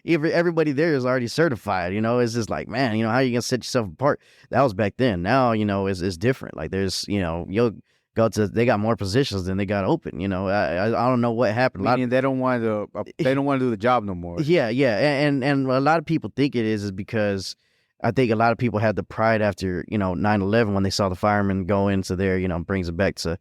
Speaker 1: everybody there is already certified. It's just like, man, how are you gonna set yourself apart? That was back then. Now, it's different. Like there's, you'll go to. They got more positions than they got open. I don't know what happened.
Speaker 2: Meaning they don't want to. They don't want to do the job no more.
Speaker 1: Yeah, and a lot of people think it is because. I think a lot of people had the pride after, 9/11 when they saw the firemen go into there, brings it back to,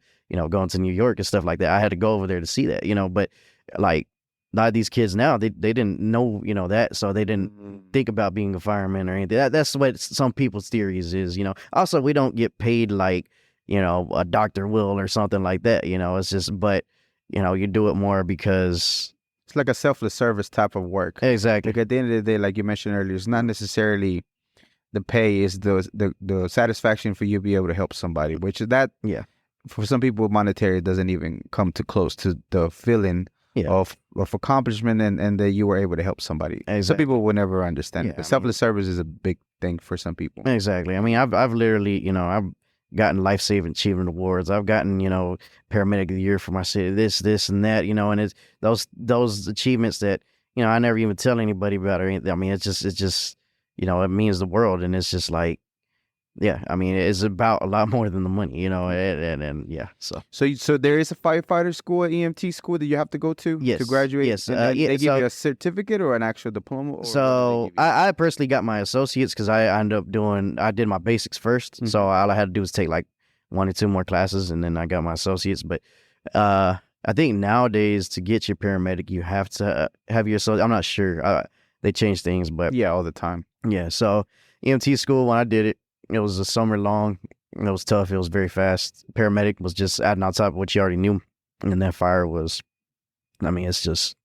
Speaker 1: going to New York and stuff like that. I had to go over there to see that, but like a lot of these kids now, they didn't know, that. So they didn't think about being a fireman or anything. That's what some people's theories is, Also, we don't get paid like, a Dr. Will or something like that, It's just, but, you do it more because...
Speaker 2: It's like a selfless service type of work.
Speaker 1: Exactly.
Speaker 2: Like at the end of the day, like you mentioned earlier, it's not necessarily... The pay is the satisfaction for you to be able to help somebody, which is that for some people monetary doesn't even come too close to the feeling of accomplishment and that you were able to help somebody.
Speaker 1: Exactly.
Speaker 2: Some people will never understand it. But selfless service is a big thing for some people.
Speaker 1: Exactly. I mean, I've literally, I've gotten life-saving achievement awards. I've gotten, paramedic of the year for my city, this and that, and it's those achievements that, I never even tell anybody about or anything. I mean, it's just it means the world. And it's just like, yeah, I mean, it's about a lot more than the money, and yeah, so.
Speaker 2: So there is a firefighter school, an EMT school that you have to go to graduate?
Speaker 1: Yes,
Speaker 2: and they give you a certificate or an actual diploma? Or
Speaker 1: so I personally got my associates because I did my basics 1st, so all I had to do was take like 1 or 2 more classes, and then I got my associates. But I think nowadays to get your paramedic, you have to have your associate. I'm not sure. They change things, but
Speaker 2: yeah, all the time.
Speaker 1: Yeah, so EMT school, when I did it, it was a summer long. It was tough. It was very fast. Paramedic was just adding on top of what you already knew, and then fire was, I mean, it's just,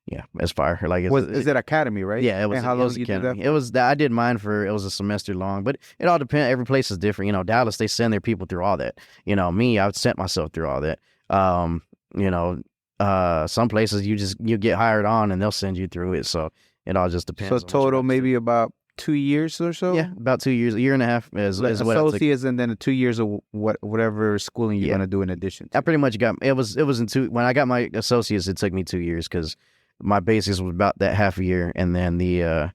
Speaker 1: yeah, it's fire. Like,
Speaker 2: is it academy, right?
Speaker 1: Yeah, it was.
Speaker 2: And how long did you do that?
Speaker 1: It was. I did mine it was a semester long, but it all depends. Every place is different. Dallas, they send their people through all that. Me, I sent myself through all that. Some places you get hired on and they'll send you through it. So it all just depends.
Speaker 2: So total maybe about 2 years or so?
Speaker 1: Yeah, about 2 years, a year and a half is what
Speaker 2: associates, and then 2 years of whatever schooling you're gonna do in addition to.
Speaker 1: I pretty much got it was in 2 when I got my associates, it took me 2 years because my basics was about that half a year, and then the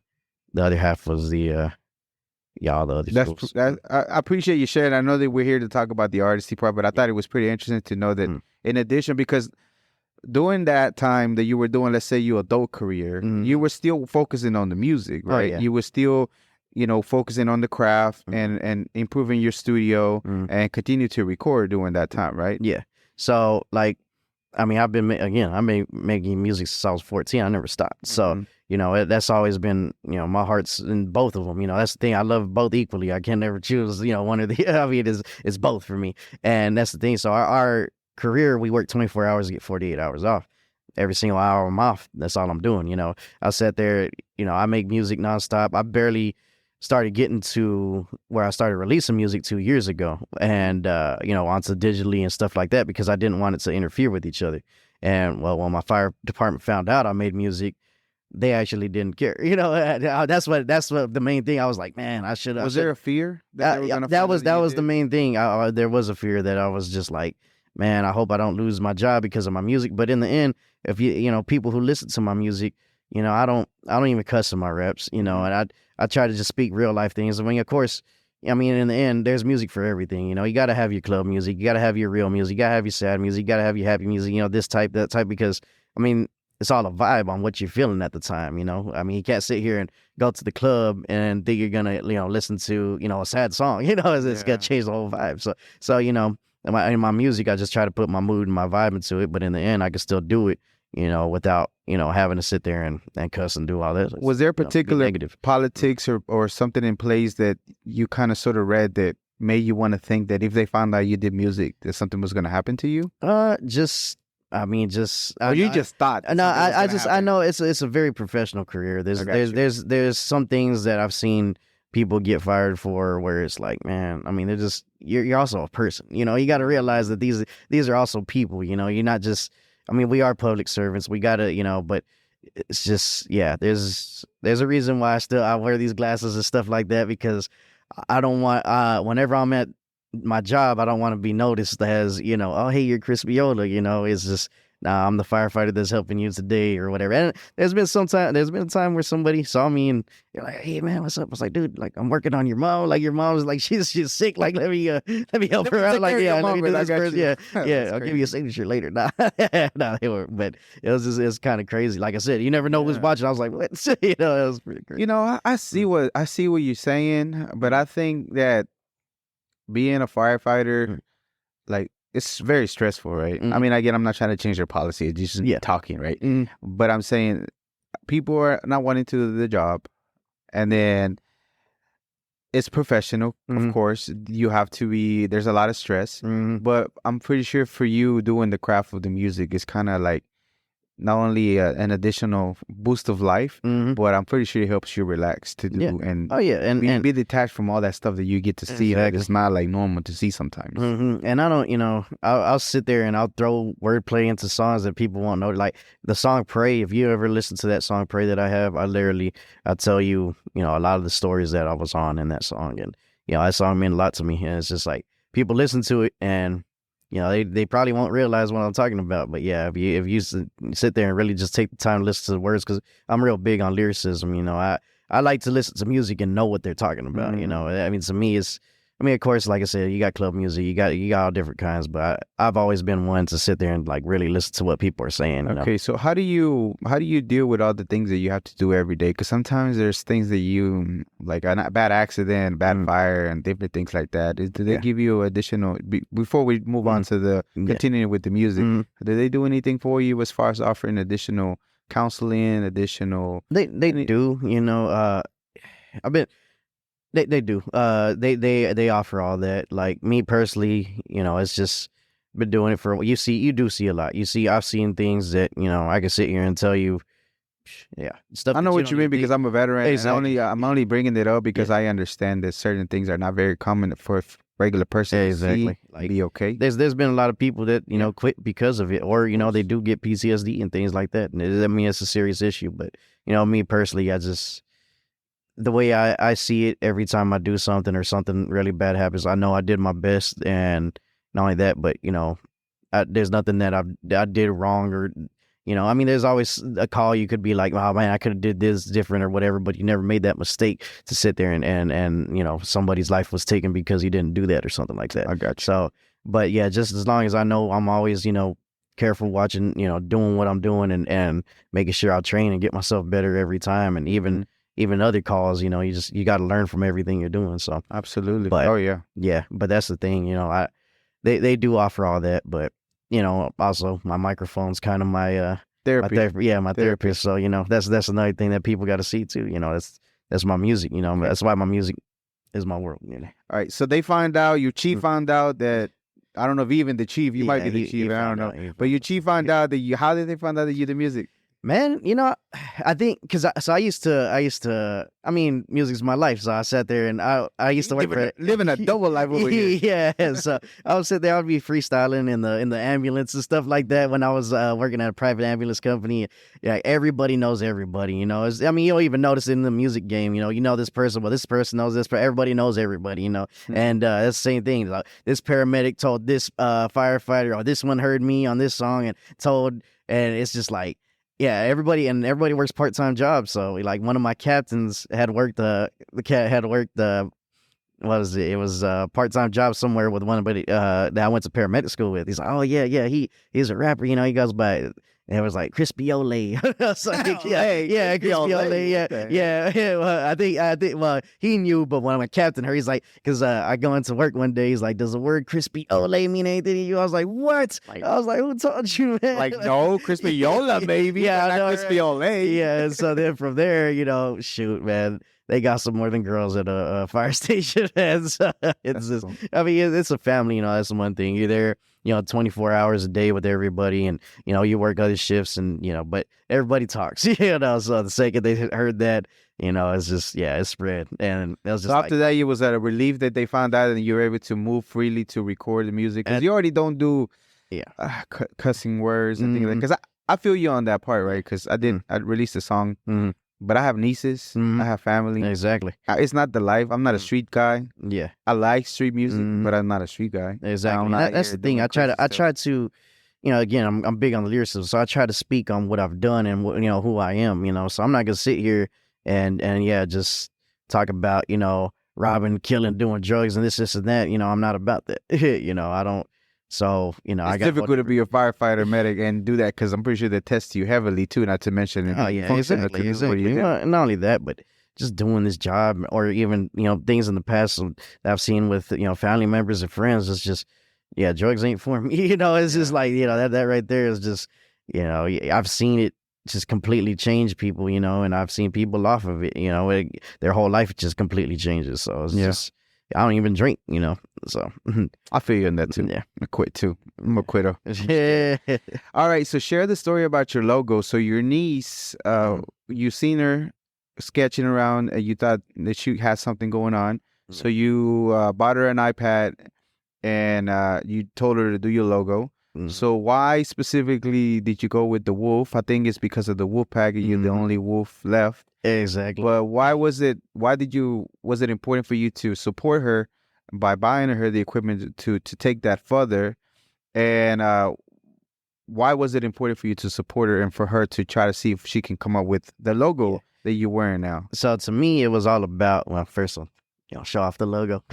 Speaker 1: other half was the other schools.
Speaker 2: I appreciate you sharing. I know that we're here to talk about the artistry part, but I thought it was pretty interesting to know that in addition, because during that time that you were doing, let's say, your adult career, you were still focusing on the music, right?
Speaker 1: Oh, yeah.
Speaker 2: You were still, focusing on the craft and improving your studio and continue to record during that time, right?
Speaker 1: Yeah. So, like, I mean, I've been making music since I was 14. I never stopped. So, that's always been, my heart's in both of them. That's the thing. I love both equally. I can never choose, one or the. I mean, it's both for me, and that's the thing. So our career, we work 24 hours to get 48 hours off. Every single hour I'm off, that's all I'm doing. I sat there, I make music nonstop. I barely started getting to where I started releasing music 2 years ago, and onto digitally and stuff like that, because I didn't want it to interfere with each other. And well, when my fire department found out I made music, they actually didn't care. That's what the main thing. I was like, man, I should have.
Speaker 2: Was there a fear
Speaker 1: that was the main thing. There was a fear that I was just like, man, I hope I don't lose my job because of my music. But in the end, if people who listen to my music, I don't even cuss in my raps, and I try to just speak real life things. I mean, of course, in the end, there's music for everything. You got to have your club music, you got to have your real music, you got to have your sad music, you got to have your happy music, this type, that type, because it's all a vibe on what you're feeling at the time. You can't sit here and go to the club and think you're gonna, listen to, a sad song. It's gonna change the whole vibe. So in my music, I just try to put my mood and my vibe into it, but in the end, I can still do it, without, having to sit there and cuss and do all that.
Speaker 2: Was there a particular politics or something in place that you kind of sort of read that made you want to think that if they found out you did music, that something was going to happen to you?
Speaker 1: Or you just thought? No, I know it's a very professional career. There's some things that I've seen people get fired for where it's like, man, they're just, you're also a person, you got to realize that these are also people, you're not just, we are public servants, we gotta, but it's just, yeah, there's a reason why I wear these glasses and stuff like that, because I don't want, whenever I'm at my job, I don't want to be noticed as, oh, hey, you're Crispyola, it's just, nah, I'm the firefighter that's helping you today or whatever. And there's been a time where somebody saw me and they're like, hey man, what's up? I was like, dude, like, I'm working on your mom. Like, your mom's like, she's sick. Like, let me help her out. Like, yeah, let me do this first. Yeah, I'll give you a signature later. Nah, they were, but it's kind of crazy. Like I said, you never know who's watching. I was like, what? It was pretty crazy.
Speaker 2: I see what you're saying, but I think that being a firefighter, like, it's very stressful, right?
Speaker 1: Mm-hmm.
Speaker 2: Again, I'm not trying to change their policy. It's just talking, right?
Speaker 1: Mm-hmm.
Speaker 2: But I'm saying people are not wanting to do the job. And then it's professional, of course. You have to be, there's a lot of stress. But I'm pretty sure for you doing the craft of the music, it's kind of like not only an additional boost of life, but I'm pretty sure it helps you relax to do and be detached from all that stuff that you get to see. Exactly. That it's not like normal to see sometimes.
Speaker 1: And I don't, I'll sit there and I'll throw wordplay into songs that people won't know. Like the song "Pray." If you ever listen to that song "Pray" that I have, I'll tell you, a lot of the stories that I was on in that song, and that song meant a lot to me. And it's just like people listen to it and. They probably won't realize what I'm talking about, but yeah, if you sit there and really just take the time to listen to the words, because I'm real big on lyricism. I like to listen to music and know what they're talking about. To me, it's I mean, of course, like I said, you got club music, you got all different kinds, but I've always been one to sit there and like really listen to what people are saying.
Speaker 2: Okay, so how do you deal with all the things that you have to do every day? Because sometimes there's things that you like a bad accident, bad fire, and different things like that. Do they give you additional before we move on to the continuing with the music? Do they do anything for you as far as offering additional counseling, additional?
Speaker 1: They do, I bet. They do. They offer all that. Like me personally, it's just been doing it for. You do see a lot. I've seen things that I can sit here and tell you. Yeah, stuff.
Speaker 2: I know what you mean because I'm a veteran.
Speaker 1: Exactly.
Speaker 2: And I'm only bringing it up because I understand that certain things are not very common for a regular person to see, like, be okay.
Speaker 1: There's been a lot of people that quit because of it, or they do get PTSD and things like that. And it's a serious issue. But me personally, the way I see it, every time I do something or something really bad happens, I know I did my best, and not only that, but there's nothing that I did wrong, or I mean, there's always a call you could be like, oh man, I could have did this different or whatever, but you never made that mistake to sit there and somebody's life was taken because you didn't do that or something like that.
Speaker 2: I got you.
Speaker 1: So, but yeah, just as long as I know, I'm always careful watching, doing what I'm doing and making sure I train and get myself better every time, and even other calls, you got to learn from everything you're doing. So
Speaker 2: absolutely.
Speaker 1: But,
Speaker 2: oh yeah.
Speaker 1: But that's the thing, they do offer all that, but also my microphone's kind of my
Speaker 2: therapy.
Speaker 1: My therapist. So that's another thing that people got to see too. That's my music. That's why my music is my world.
Speaker 2: All right. So they find out your chief found out that. I don't know if even the chief, you might be the chief, I don't know. But your chief found out that how did they find out that you're the music?
Speaker 1: Man, I think because I used to. I mean, music's my life, so I sat there and I used to work
Speaker 2: living a double life over
Speaker 1: here. Yeah, so I would sit there, I would be freestyling in the ambulance and stuff like that when I was working at a private ambulance company. Yeah, everybody knows everybody. I mean, you don't even notice it in the music game. You know this person, well, this person knows this, but everybody knows everybody. And that's the same thing. Like, this paramedic told this firefighter, or this one heard me on this song and told, and it's just like. Yeah, everybody works part-time jobs. So like one of my captains had worked what was it? It was a part-time job somewhere with one that I went to paramedic school with. He's like, oh yeah, he's a rapper. He goes by. And it was like Crispyola. I was like, Crispyola. Yeah. Well, I think. Well, he knew, but when my captain heard, he's like, because I go into work one day, he's like, does the word Crispyola mean anything to you? I was like, what? I was like, who told you, man?
Speaker 2: Like, no, Crispyola, baby.
Speaker 1: Yeah,
Speaker 2: not Crispyola.
Speaker 1: Yeah. And so then from there, shoot, man. They got some more than girls at a fire station. And so it's just, I mean, it's a family, that's one thing. You're there, 24 hours a day with everybody, and, you work other shifts, and, but everybody talks, so the second they heard that, it's just, it's spread. And it was just
Speaker 2: so after that, it was a relief that they found out and you were able to move freely to record the music, because you already don't do cussing words and things like that. Because I feel you on that part, right? Because I released a song. But I have nieces. I have family.
Speaker 1: Exactly.
Speaker 2: It's not the life. I'm not a street guy.
Speaker 1: Yeah.
Speaker 2: I like street music, but I'm not a street guy.
Speaker 1: Exactly. That's the thing. I try to, again, I'm big on the lyricism, so I try to speak on what I've done and what, who I am. So I'm not gonna sit here and just talk about robbing, killing, doing drugs and this and that. I'm not about that. I don't. So,
Speaker 2: it's difficult to be a firefighter medic and do that, because I'm pretty sure they test you heavily too, not to mention.
Speaker 1: Oh, yeah, exactly. Not only that, but just doing this job, or even, things in the past that I've seen with, family members and friends, it's just, drugs ain't for me. It's just like, that right there is just, I've seen it just completely change people, and I've seen people off of it, their whole life just completely changes. So it's just, I don't even drink, so.
Speaker 2: I feel you in that too.
Speaker 1: Yeah.
Speaker 2: I quit too. I'm a quitter.
Speaker 1: Yeah.
Speaker 2: All right. So share the story about your logo. So your niece, you seen her sketching around and you thought that she had something going on. So you bought her an iPad and you told her to do your logo. So why specifically did you go with the wolf? I think it's because of the wolf pack. You're the only wolf left.
Speaker 1: Exactly.
Speaker 2: But was it important for you to support her by buying her the equipment to take that further? And why was it important for you to support her and for her to try to see if she can come up with the logo that you're wearing now?
Speaker 1: So to me, it was all about, well, first of all, show off the logo.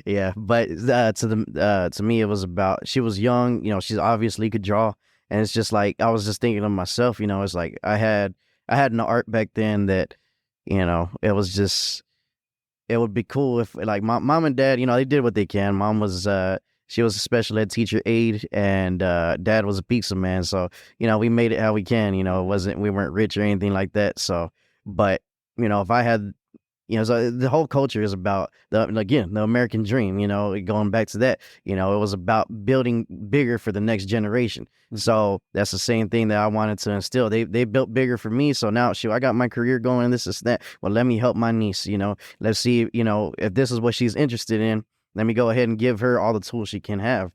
Speaker 1: Yeah, but to me it was about, she was young, she's obviously could draw, and it's just like I was just thinking of myself, it's like I had an art back then that, it was just, it would be cool if like my mom and dad, they did what they can. Mom was she was a special ed teacher aide, and dad was a pizza man. So, we made it how we can. We weren't rich or anything like that. So, but if I had, so the whole culture is about the American dream, going back to that, it was about building bigger for the next generation. So that's the same thing that I wanted to instill. They built bigger for me. So now, shoot, I got my career going, this is that. Well, let me help my niece, let's see, if this is what she's interested in, let me go ahead and give her all the tools she can have.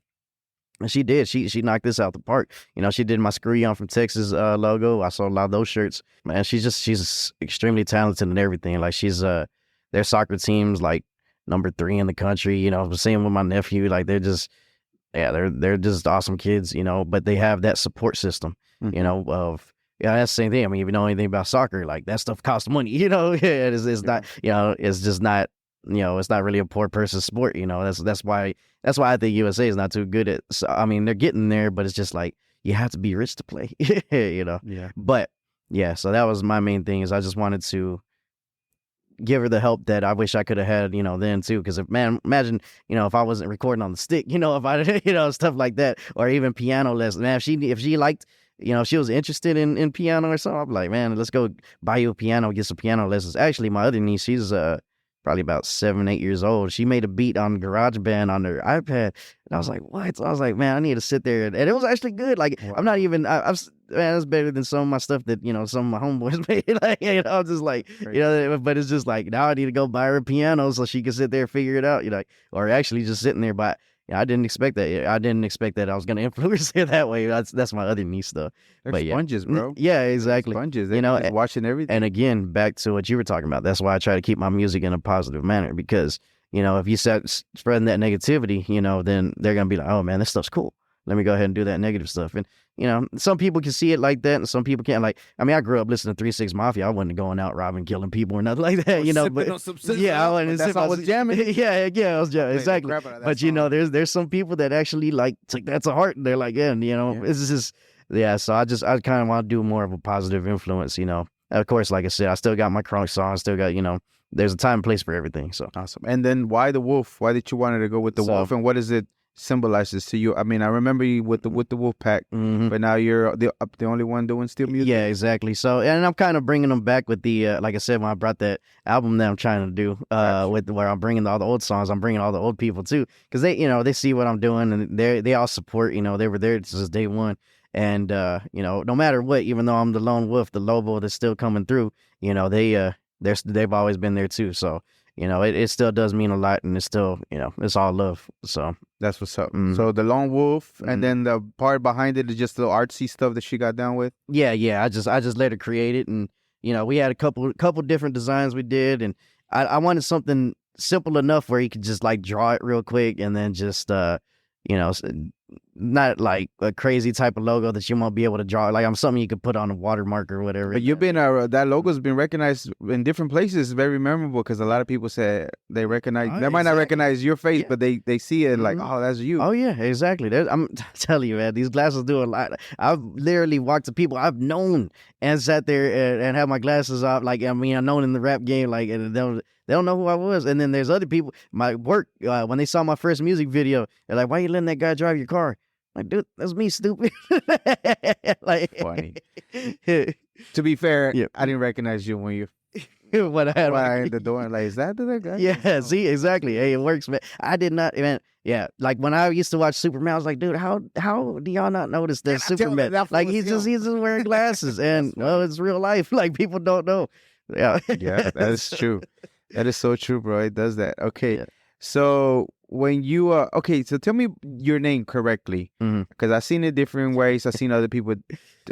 Speaker 1: And she did. She knocked this out the park. She did my Screw On from Texas logo. I saw a lot of those shirts. Man, she's extremely talented and everything. Like, she's their soccer team's like number 3 in the country. Same with my nephew. Like, they're just just awesome kids. But they have that support system. Of that's the same thing. I mean, if you know anything about soccer, like that stuff costs money. It's not. It's just not. It's not really a poor person's sport. That's why I think USA is not too good at. So, I mean, they're getting there, but it's just like you have to be rich to play. Yeah. But yeah, so that was my main thing, is I just wanted to give her the help that I wish I could have had, then too. Because imagine, if I wasn't recording on the stick, if I, stuff like that, or even piano lessons. Man, if she liked, she was interested in piano or something, I'm like, man, let's go buy you a piano, get some piano lessons. Actually, my other niece, she's probably about 7, 8 years old. She made a beat on GarageBand on her iPad, and I was like, "What?" So I was like, "Man, I need to sit there," and it was actually good. Like, wow. I'm not even. Man, it's better than some of my stuff that some of my homeboys made. Like, I'm just like, but it's just like, now I need to go buy her a piano so she can sit there and figure it out. Or actually just sitting there. But I didn't expect that. I didn't expect that I was gonna influence her that way. That's my other niece though.
Speaker 2: They're
Speaker 1: but
Speaker 2: sponges, bro.
Speaker 1: Yeah, exactly.
Speaker 2: They're sponges. They're just watching everything.
Speaker 1: And again, back to what you were talking about. That's why I try to keep my music in a positive manner, because if you start spreading that negativity, then they're gonna be like, oh man, this stuff's cool. Let me go ahead and do that negative stuff. And some people can see it like that, and some people can't. Like, I mean, I grew up listening to 3 6 Mafia. I wasn't going out robbing, killing people or nothing like that. But yeah, I wasn't.
Speaker 2: I was jamming.
Speaker 1: Yeah, I was jamming, exactly. But there's some people that actually like took that to heart. And they're like, it's just So I kind of want to do more of a positive influence. Of course, like I said, I still got my crunk song. I still got there's a time and place for everything. So
Speaker 2: awesome. And then why the wolf? Why did you want to go with the wolf? And what does it symbolizes to you? I mean, I remember you with the wolf pack, but now you're the only one doing still music.
Speaker 1: Yeah, exactly. So, and I'm kind of bringing them back with the like I said, when I brought that album that I'm trying to do with where I'm bringing all the old songs, I'm bringing all the old people too, because they they see what I'm doing, and they all support. They were there since day one, and no matter what, even though I'm the lone wolf, the Lobo that's still coming through, they've always been there too. So it still does mean a lot, and it's still, it's all love. So
Speaker 2: that's what's up. So the lone wolf, and then the part behind it is just the artsy stuff that she got down with.
Speaker 1: Yeah. I just let her create it, and we had a couple different designs we did, and I wanted something simple enough where you could just like draw it real quick, and then just not like a crazy type of logo that you won't be able to draw. Like, I'm something you could put on a watermark or whatever.
Speaker 2: But you've been that logo's been recognized in different places. Very memorable, because a lot of people say they recognize. They might not recognize your face, but they see it like, oh, that's you.
Speaker 1: Oh yeah, exactly. I'm telling you, man, these glasses do a lot. I've literally walked to people I've known and sat there and had my glasses off. Like, I mean, I'm known in the rap game. Like, and they don't know who I was. And then there's other people, my work, when they saw my first music video, they're like, why you letting that guy drive your car? Like, dude, that's me, stupid. Like,
Speaker 2: funny. To be fair, I didn't recognize you when you
Speaker 1: when I had
Speaker 2: the door. Like, is that the guy?
Speaker 1: Yeah, see, exactly. Hey, it works, man. I did not, man. Yeah, like when I used to watch Superman, I was like, dude, how do y'all not notice that Superman? Like, he's just wearing glasses, and well, it's real life. Like, people don't know. Yeah,
Speaker 2: yeah, that is true. That is so true, bro. It does that. Okay, so when you so tell me your name correctly, because I've seen it different ways. I've seen other people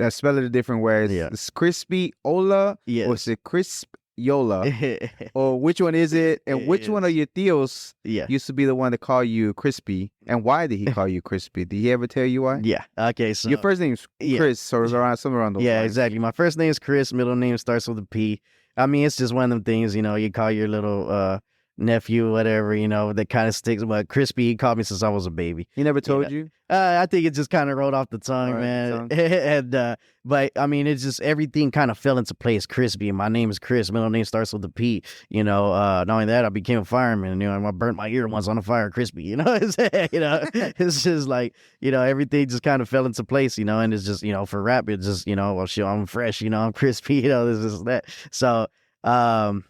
Speaker 2: spell it a different ways.
Speaker 1: Yeah.
Speaker 2: It's Crispyola, or is it Crispyola, or which one is it? And which one of your tios used to be the one to call you Crispy? And why did he call you Crispy? Did he ever tell you why?
Speaker 1: Yeah. Okay. So
Speaker 2: your first name's Chris, or somewhere around those lines.
Speaker 1: Exactly. My first name is Chris. Middle name starts with a P. I mean, it's just one of them things, you call your little nephew, whatever, that kind of sticks. But Crispy, he called me since I was a baby.
Speaker 2: He never told you?
Speaker 1: I think it just kind of rolled off the tongue, man. And but I mean, it's just everything kind of fell into place. Crispy. My name is Chris. Middle name starts with a P. Not only that, I became a fireman. I burnt my ear once on a fire. Crispy. It's just like everything just kind of fell into place. And it's just for rap, it's just well, shit, I'm fresh. I'm crispy. This is that. So what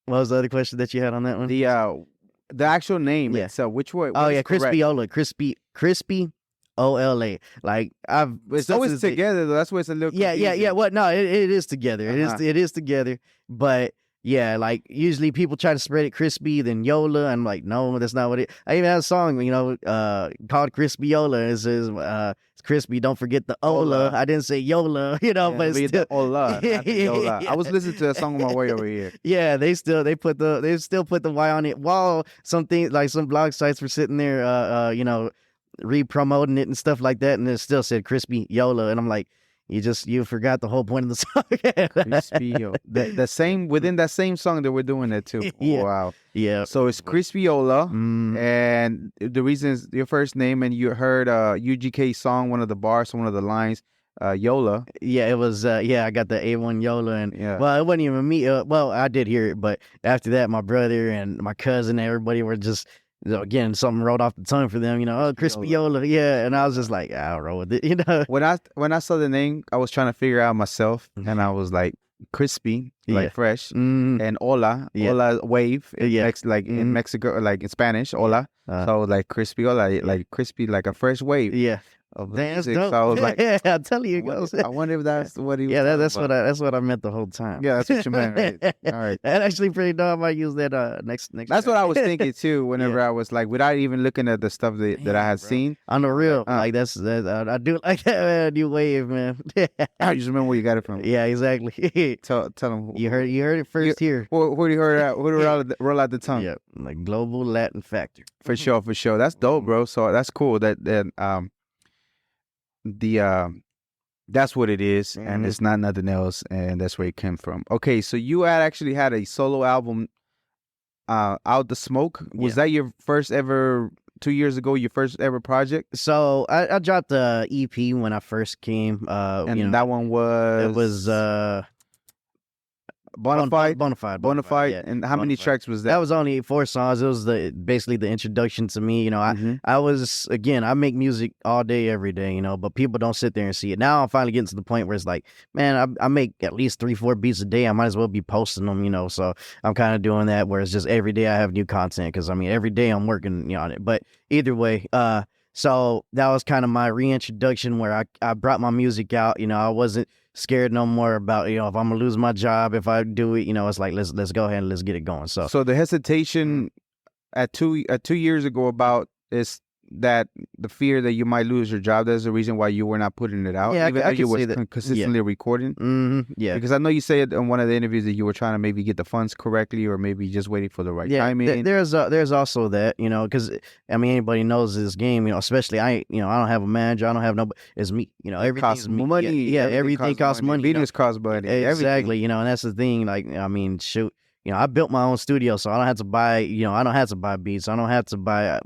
Speaker 1: was the other question that you had on that one?
Speaker 2: The actual name. Yeah. So which one?
Speaker 1: Oh yeah, Crispyola. Crispy. OLA. Like
Speaker 2: it's always together though. That's why it's a little confusing.
Speaker 1: Yeah. Well, no, it is together. It is together. But yeah, like usually people try to spread it crispy, then Yola. I'm like, no, that's not what it. I even had a song, called Crispyola. It says it's crispy. Don't forget the Ola. I didn't say Yola, but it's still
Speaker 2: Ola. Yola. I was listening to a song on my way over here.
Speaker 1: Yeah, they still put the Y on it. While some things like some blog sites were sitting there, re-promoting it and stuff like that, and it still said Crispy Yola, and I'm like, you forgot the whole point of the song.
Speaker 2: Crispy Yola. The same within that same song that we're doing that too.
Speaker 1: Yeah.
Speaker 2: Wow.
Speaker 1: Yeah.
Speaker 2: So it's Crispyola, and the reason is your first name, and you heard UGK song, one of the bars, one of the lines. Yola.
Speaker 1: Yeah, it was. I got the A1 Yola, and well, it wasn't even me. Well, I did hear it, but after that, my brother and my cousin, everybody were just. Again, something rolled off the tongue for them, Crispyola, yeah, and I was just like, I'll roll with it,
Speaker 2: When I saw the name, I was trying to figure out myself, and I was like, crispy, like fresh, and hola, hola, wave, in Mexico, like in Spanish, hola, so like Crispyola, like crispy, like a fresh wave, of music. So I was like,
Speaker 1: I'll tell you, it goes.
Speaker 2: I wonder if that's what he was.
Speaker 1: Yeah, that's what I meant the whole time.
Speaker 2: Yeah, that's what you meant, right? All right.
Speaker 1: That actually pretty dope. I might use that next.
Speaker 2: That's what I was thinking too. Whenever I was like, without even looking at the stuff that I had seen
Speaker 1: on the real, like that's I do like that, man. New wave, man.
Speaker 2: I just remember where you got it from.
Speaker 1: Yeah, exactly.
Speaker 2: Tell them
Speaker 1: you heard it first here.
Speaker 2: Where you heard it? Where do roll out the tongue?
Speaker 1: Yeah, like Global Latin Factor.
Speaker 2: For sure. That's dope, bro. So that's cool. That's what it is, and it's not nothing else, and that's where it came from. Okay, so you actually had a solo album, Out the Smoke. Was that your first ever 2 years ago? Your first ever project?
Speaker 1: So I dropped the EP when I first came.
Speaker 2: And that one was Bonafide.
Speaker 1: Yeah.
Speaker 2: And how many tracks was that?
Speaker 1: That was only 4 songs. It was basically the introduction to me. I was, again, I make music all day, every day, but people don't sit there and see it. Now I'm finally getting to the point where it's like, man, I make at least 3-4 beats a day. I might as well be posting them, so I'm kind of doing that where it's just every day I have new content because, every day I'm working on it. But either way, so that was kind of my reintroduction where I brought my music out. I wasn't scared no more about if I'm gonna lose my job if I do it. It's like let's go ahead and let's get it going. So
Speaker 2: the hesitation at 2 years ago about is that the fear that you might lose your job. That's the reason why you were not putting it out.
Speaker 1: Yeah,
Speaker 2: even
Speaker 1: I
Speaker 2: though you were consistently recording. Yeah, because I know you said in one of the interviews that you were trying to maybe get the funds correctly, or maybe just waiting for the right timing.
Speaker 1: There's also that because anybody knows this game. Especially I don't have a manager. I don't have nobody. It's me. Everything
Speaker 2: costs money.
Speaker 1: Yeah, everything costs money.
Speaker 2: Videos cost money.
Speaker 1: Exactly. And that's the thing. Like shoot. I built my own studio, so I don't have to buy. I don't have to buy beats. I don't have to buy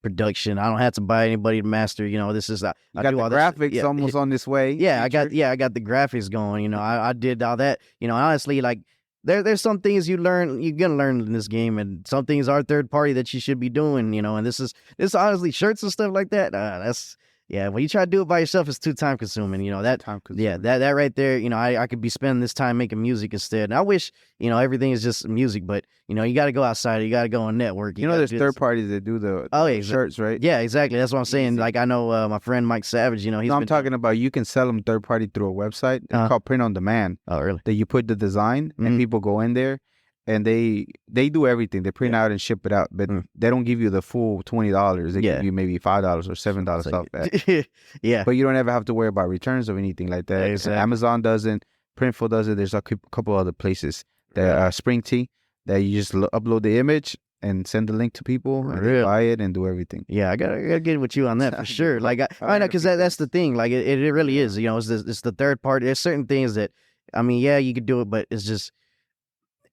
Speaker 1: production. I don't have to buy anybody to master. This is I
Speaker 2: got
Speaker 1: do all
Speaker 2: the graphics almost on this way.
Speaker 1: Yeah, I got the graphics going. I did all that. Honestly, like there's some things you're gonna learn in this game, and some things are third party that you should be doing. And this honestly shirts and stuff like that. That's. Yeah, when you try to do it by yourself, it's too time consuming. That time consuming. Yeah, that right there. I could be spending this time making music instead. And I wish everything is just music, but you got to go outside. You got to go on network.
Speaker 2: There's third parties that do the shirts, right?
Speaker 1: Yeah, exactly. That's what I'm saying. Like I know my friend Mike Savage.
Speaker 2: I'm talking about you can sell them third party through a website. It's called print on demand.
Speaker 1: Oh, really?
Speaker 2: That you put the design and people go in there. And they do everything. They print out and ship it out, but they don't give you the full $20. They give you maybe $5 or $7 off that.
Speaker 1: Yeah.
Speaker 2: But you don't ever have to worry about returns or anything like that.
Speaker 1: Exactly.
Speaker 2: Amazon doesn't. Printful does it. There's a couple other places. There are Spring Tea that you just upload the image and send the link to people and they buy it and do everything.
Speaker 1: Yeah, I gotta get with you on that for sure. Like I know because that's the thing. Like it really is. It's the third party. There's certain things that you could do it, but it's just.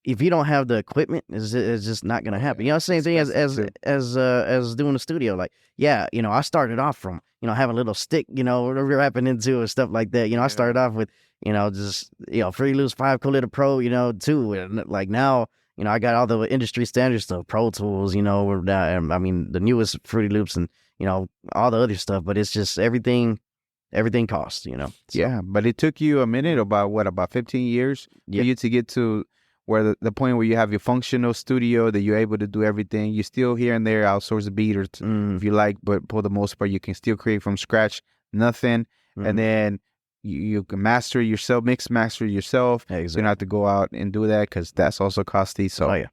Speaker 1: if you don't have the equipment, it's just not gonna happen. You know, same thing as doing the studio. Like, yeah, you know, I started off from, you know, having a little stick, you know, rapping into and stuff like that. You know, I started off with, you know, just, you know, Fruity Loops 5 Collider Pro, you know, 2, and like now, you know, I got all the industry standard stuff, Pro Tools, you know, I mean, the newest Fruity Loops and, you know, all the other stuff, but it's just everything costs, you know.
Speaker 2: So. Yeah, but it took you a minute, about 15 years for you to get to where the point where you have your functional studio that you're able to do everything. You still here and there outsource a beat or if you like, but for the most part, you can still create from scratch, nothing. And then you can master yourself, master yourself.
Speaker 1: Exactly.
Speaker 2: So you don't have to go out and do that because that's also costly. So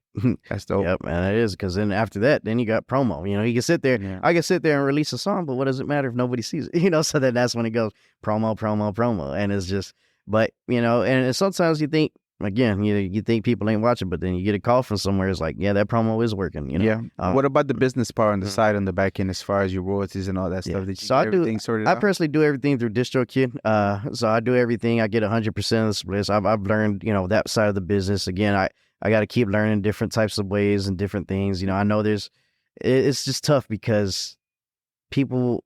Speaker 2: that's dope.
Speaker 1: Yep, and it is, because then after that, then you got promo. You know, you can sit there. Yeah. I can sit there and release a song, but what does it matter if nobody sees it? You know, so then that's when it goes promo, and it's just. But you know, and sometimes you think, again, you think people ain't watching, but then you get a call from somewhere. It's like, yeah, that promo is working. You know.
Speaker 2: Yeah. What about the business part on the side, on the back end, as far as your royalties and all that stuff? That you
Speaker 1: so I personally do everything through DistroKid. So I do everything. I get 100% of the splits. I've learned, you know, that side of the business. Again, I got to keep learning different types of ways and different things. You know, I know it's just tough because people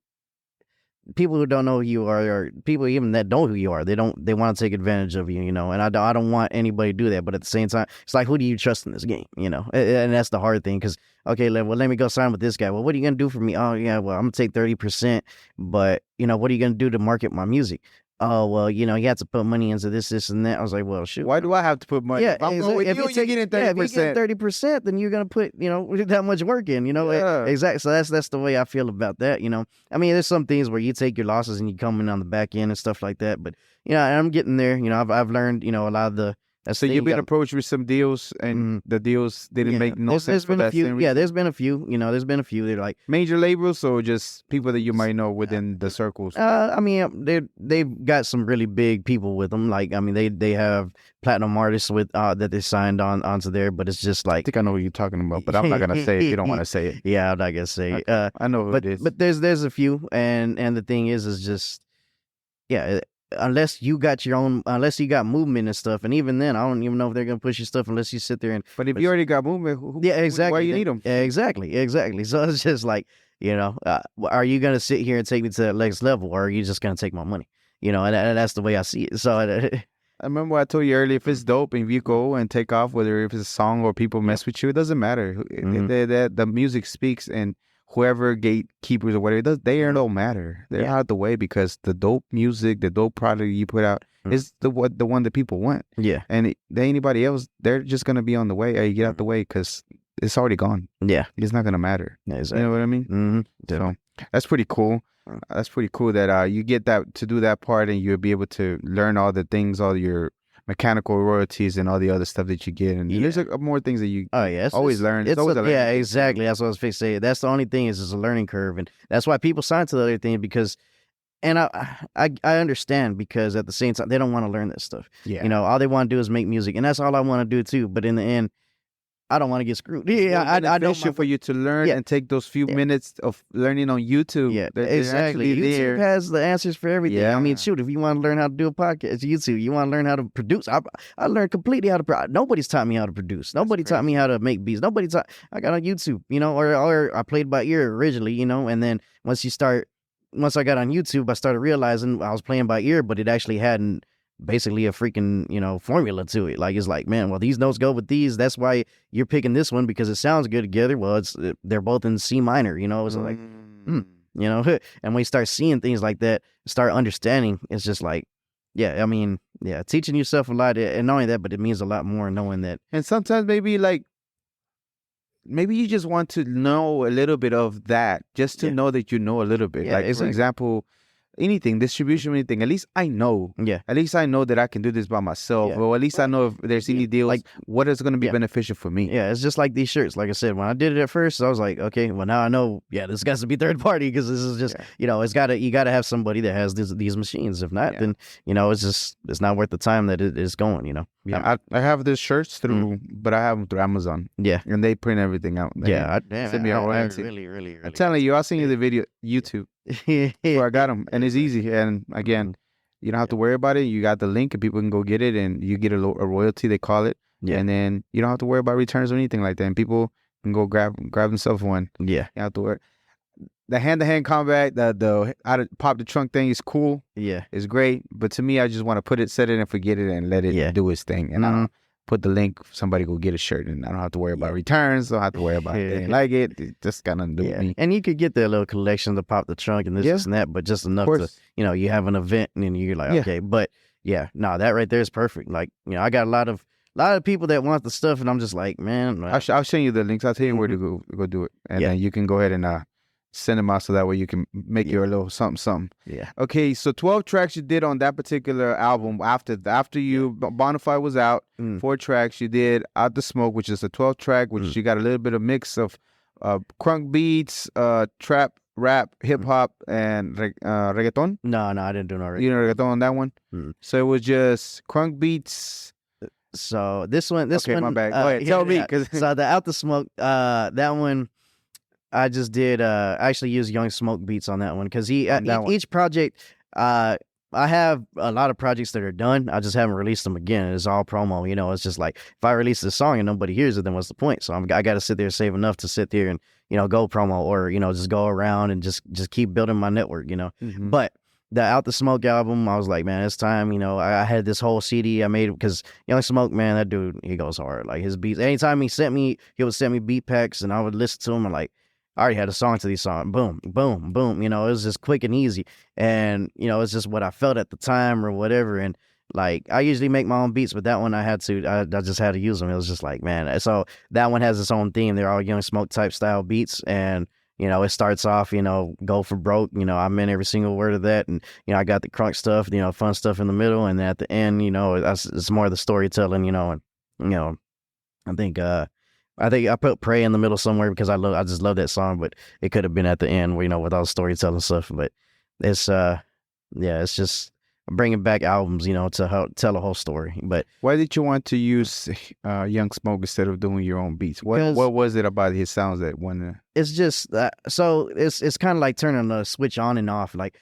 Speaker 1: who don't know who you are, or people even that know who you are, they want to take advantage of you, you know, and I don't want anybody to do that. But at the same time, it's like, who do you trust in this game, you know? And that's the hard thing, because, okay, let me go sign with this guy. Well, what are you going to do for me? Oh, yeah, well, I'm going to take 30%, but, you know, what are you going to do to market my music? Oh, well, you know, you have to put money into this, and that. I was like, well, shoot.
Speaker 2: Why do I have to put money?
Speaker 1: Yeah,
Speaker 2: if I'm going with you, you're getting 30%.
Speaker 1: Yeah, if you get 30%, then you're going to put, you know, that much work in, you know?
Speaker 2: Yeah.
Speaker 1: Exactly. So that's the way I feel about that, you know? I mean, there's some things where you take your losses and you come in on the back end and stuff like that. But, you know, I'm getting there. You know, I've learned, you know, a lot of the...
Speaker 2: So you've been approached with some deals, and the deals didn't make no sense.
Speaker 1: There's been a few. Yeah, there's been a few. You know, there's been a few. They're like
Speaker 2: major labels, or just people that you might know within the circles.
Speaker 1: I mean, they've got some really big people with them. Like, I mean, they have platinum artists with that they signed onto there. But it's just like,
Speaker 2: I think I know what you're talking about, but I'm not gonna say it if you don't want to say it.
Speaker 1: Yeah, I'm not gonna say it.
Speaker 2: I know who it is.
Speaker 1: But there's a few, and the thing is just, yeah. Unless you got movement and stuff, and even then, I don't even know if they're gonna push your stuff unless you sit there and.
Speaker 2: But if you already got movement,
Speaker 1: exactly.
Speaker 2: Why you need them?
Speaker 1: Exactly. So it's just like, you know, are you gonna sit here and take me to the next level, or are you just gonna take my money? You know, and that's the way I see it. So
Speaker 2: I remember I told you earlier, if it's dope and if you go and take off, whether if it's a song or people mess with you, it doesn't matter. The music speaks, and whoever gatekeepers or whatever, they don't matter. They're out the way, because the dope music, the dope product you put out is the one that people want.
Speaker 1: Yeah.
Speaker 2: And anybody else, they're just going to be on the way. Hey, get out the way, because it's already gone.
Speaker 1: Yeah.
Speaker 2: It's not going to matter.
Speaker 1: Yeah, exactly.
Speaker 2: You know what I mean?
Speaker 1: Mm-hmm.
Speaker 2: So that's pretty cool. That's pretty cool that you get to do that part, and you'll be able to learn all the things, all your mechanical royalties and all the other stuff that you get, and there's more things that you always learn. It's always
Speaker 1: exactly. That's what I was fixing to say. That's the only thing is a learning curve, and that's why people sign to the other thing, because, and I understand, because at the same time they don't want to learn that stuff.
Speaker 2: Yeah,
Speaker 1: you know, all they want to do is make music, and that's all I want to do too. But in the end, I don't want to get screwed. Yeah, I know
Speaker 2: for you to learn and take those few minutes of learning on YouTube.
Speaker 1: Yeah, exactly. YouTube has the answers for everything. Yeah. I mean, shoot, if you want to learn how to do a podcast, YouTube. You want to learn how to produce. I learned completely how to. Nobody's taught me how to produce. Nobody taught me how to make beats. I got on YouTube, you know, or I played by ear originally, you know, and then once I got on YouTube, I started realizing I was playing by ear, but it actually hadn't basically a freaking, you know, formula to it. Like, it's like, man, well, these notes go with these. That's why you're picking this one, because it sounds good together. Well, they're both in C minor, you know. It's like, you know, and when you start seeing things like that, start understanding, it's just like, yeah, I mean, yeah, teaching yourself a lot, and not only that, but it means a lot more knowing that.
Speaker 2: And sometimes maybe you just want to know a little bit of that, just to know that you know a little bit. Like, for example, anything, distribution, anything, at least I know.
Speaker 1: Yeah.
Speaker 2: At least I know that I can do this by myself. Yeah. Or at least I know if there's any deals, like, what is going to be beneficial for me.
Speaker 1: Yeah, it's just like these shirts. Like I said, when I did it at first, I was like, okay, well, now I know, this got to be third party, because this is just, you know, you got to have somebody that has these machines. If not, then, you know, it's not worth the time that it is going, you know.
Speaker 2: Yeah, I have these shirts but I have them through Amazon.
Speaker 1: Yeah.
Speaker 2: And they print everything out.
Speaker 1: Send
Speaker 2: me a royalty.
Speaker 1: Really.
Speaker 2: I'm telling you, I'll send you the video, YouTube. Where I got them, and it's easy. And again, you don't have to worry about it. You got the link, and people can go get it, and you get a royalty, they call it.
Speaker 1: Yeah.
Speaker 2: And then you don't have to worry about returns or anything like that. And people can go grab themselves one.
Speaker 1: Yeah.
Speaker 2: You don't have to worry. The hand-to-hand combat, the how to pop the trunk thing is cool.
Speaker 1: Yeah.
Speaker 2: It's great. But to me, I just want to set it and forget it and let it do its thing. And I'll put the link, somebody go get a shirt, and I don't have to worry about returns. Don't have to worry about it. Like it just got nothing to do with me.
Speaker 1: And you could get that little collection to pop the trunk and this and that, but just enough to, you have an event and then you're like, okay. But that right there is perfect. Like, I got a lot of people that want the stuff, and I'm just like, man.
Speaker 2: I'll send you the links. I'll tell you where to go do it, and then you can go ahead and send them out so that way you can make your little something.
Speaker 1: Yeah.
Speaker 2: Okay, so 12 tracks you did on that particular album. After you Bonafide was out, 4 tracks you did Out the Smoke, which is a 12 track, which you got a little bit of mix of crunk beats, trap, rap, hip hop, and reggaeton.
Speaker 1: No, I didn't do no reggaeton.
Speaker 2: You know reggaeton on that one. So it was just crunk beats.
Speaker 1: So this one,
Speaker 2: my bad. Go ahead, tell me.
Speaker 1: So the Out the Smoke, that one, I just did. I actually used Young Smoke beats on that one because each project. I have a lot of projects that are done. I just haven't released them again. It's all promo. It's just like if I release this song and nobody hears it, then what's the point? So I got to sit there and save enough to sit there and go promo or just go around and just keep building my network. But the Out the Smoke album, I was like, man, it's time. I had this whole CD I made because Young Smoke, man, that dude, he goes hard. Like his beats. Anytime he would send me beat packs, and I would listen to him and like. I already had a song to these songs. Boom, boom, boom. It was just quick and easy. And, it's just what I felt at the time or whatever. And, like, I usually make my own beats, but that one I just had to use them. It was just like, man. So that one has its own theme. They're all Young Smoke type style beats. And, it starts off, go for broke. I meant every single word of that. And, I got the crunk stuff, fun stuff in the middle. And then at the end, it's more of the storytelling, and, I think I put Pray in the middle somewhere because I just love that song, but it could have been at the end, with all the storytelling stuff. But it's it's just bringing back albums, to help tell a whole story. But
Speaker 2: why did you want to use Young Smoke instead of doing your own beats? What was it about his sounds that one?
Speaker 1: It's just so it's kind of like turning the switch on and off. Like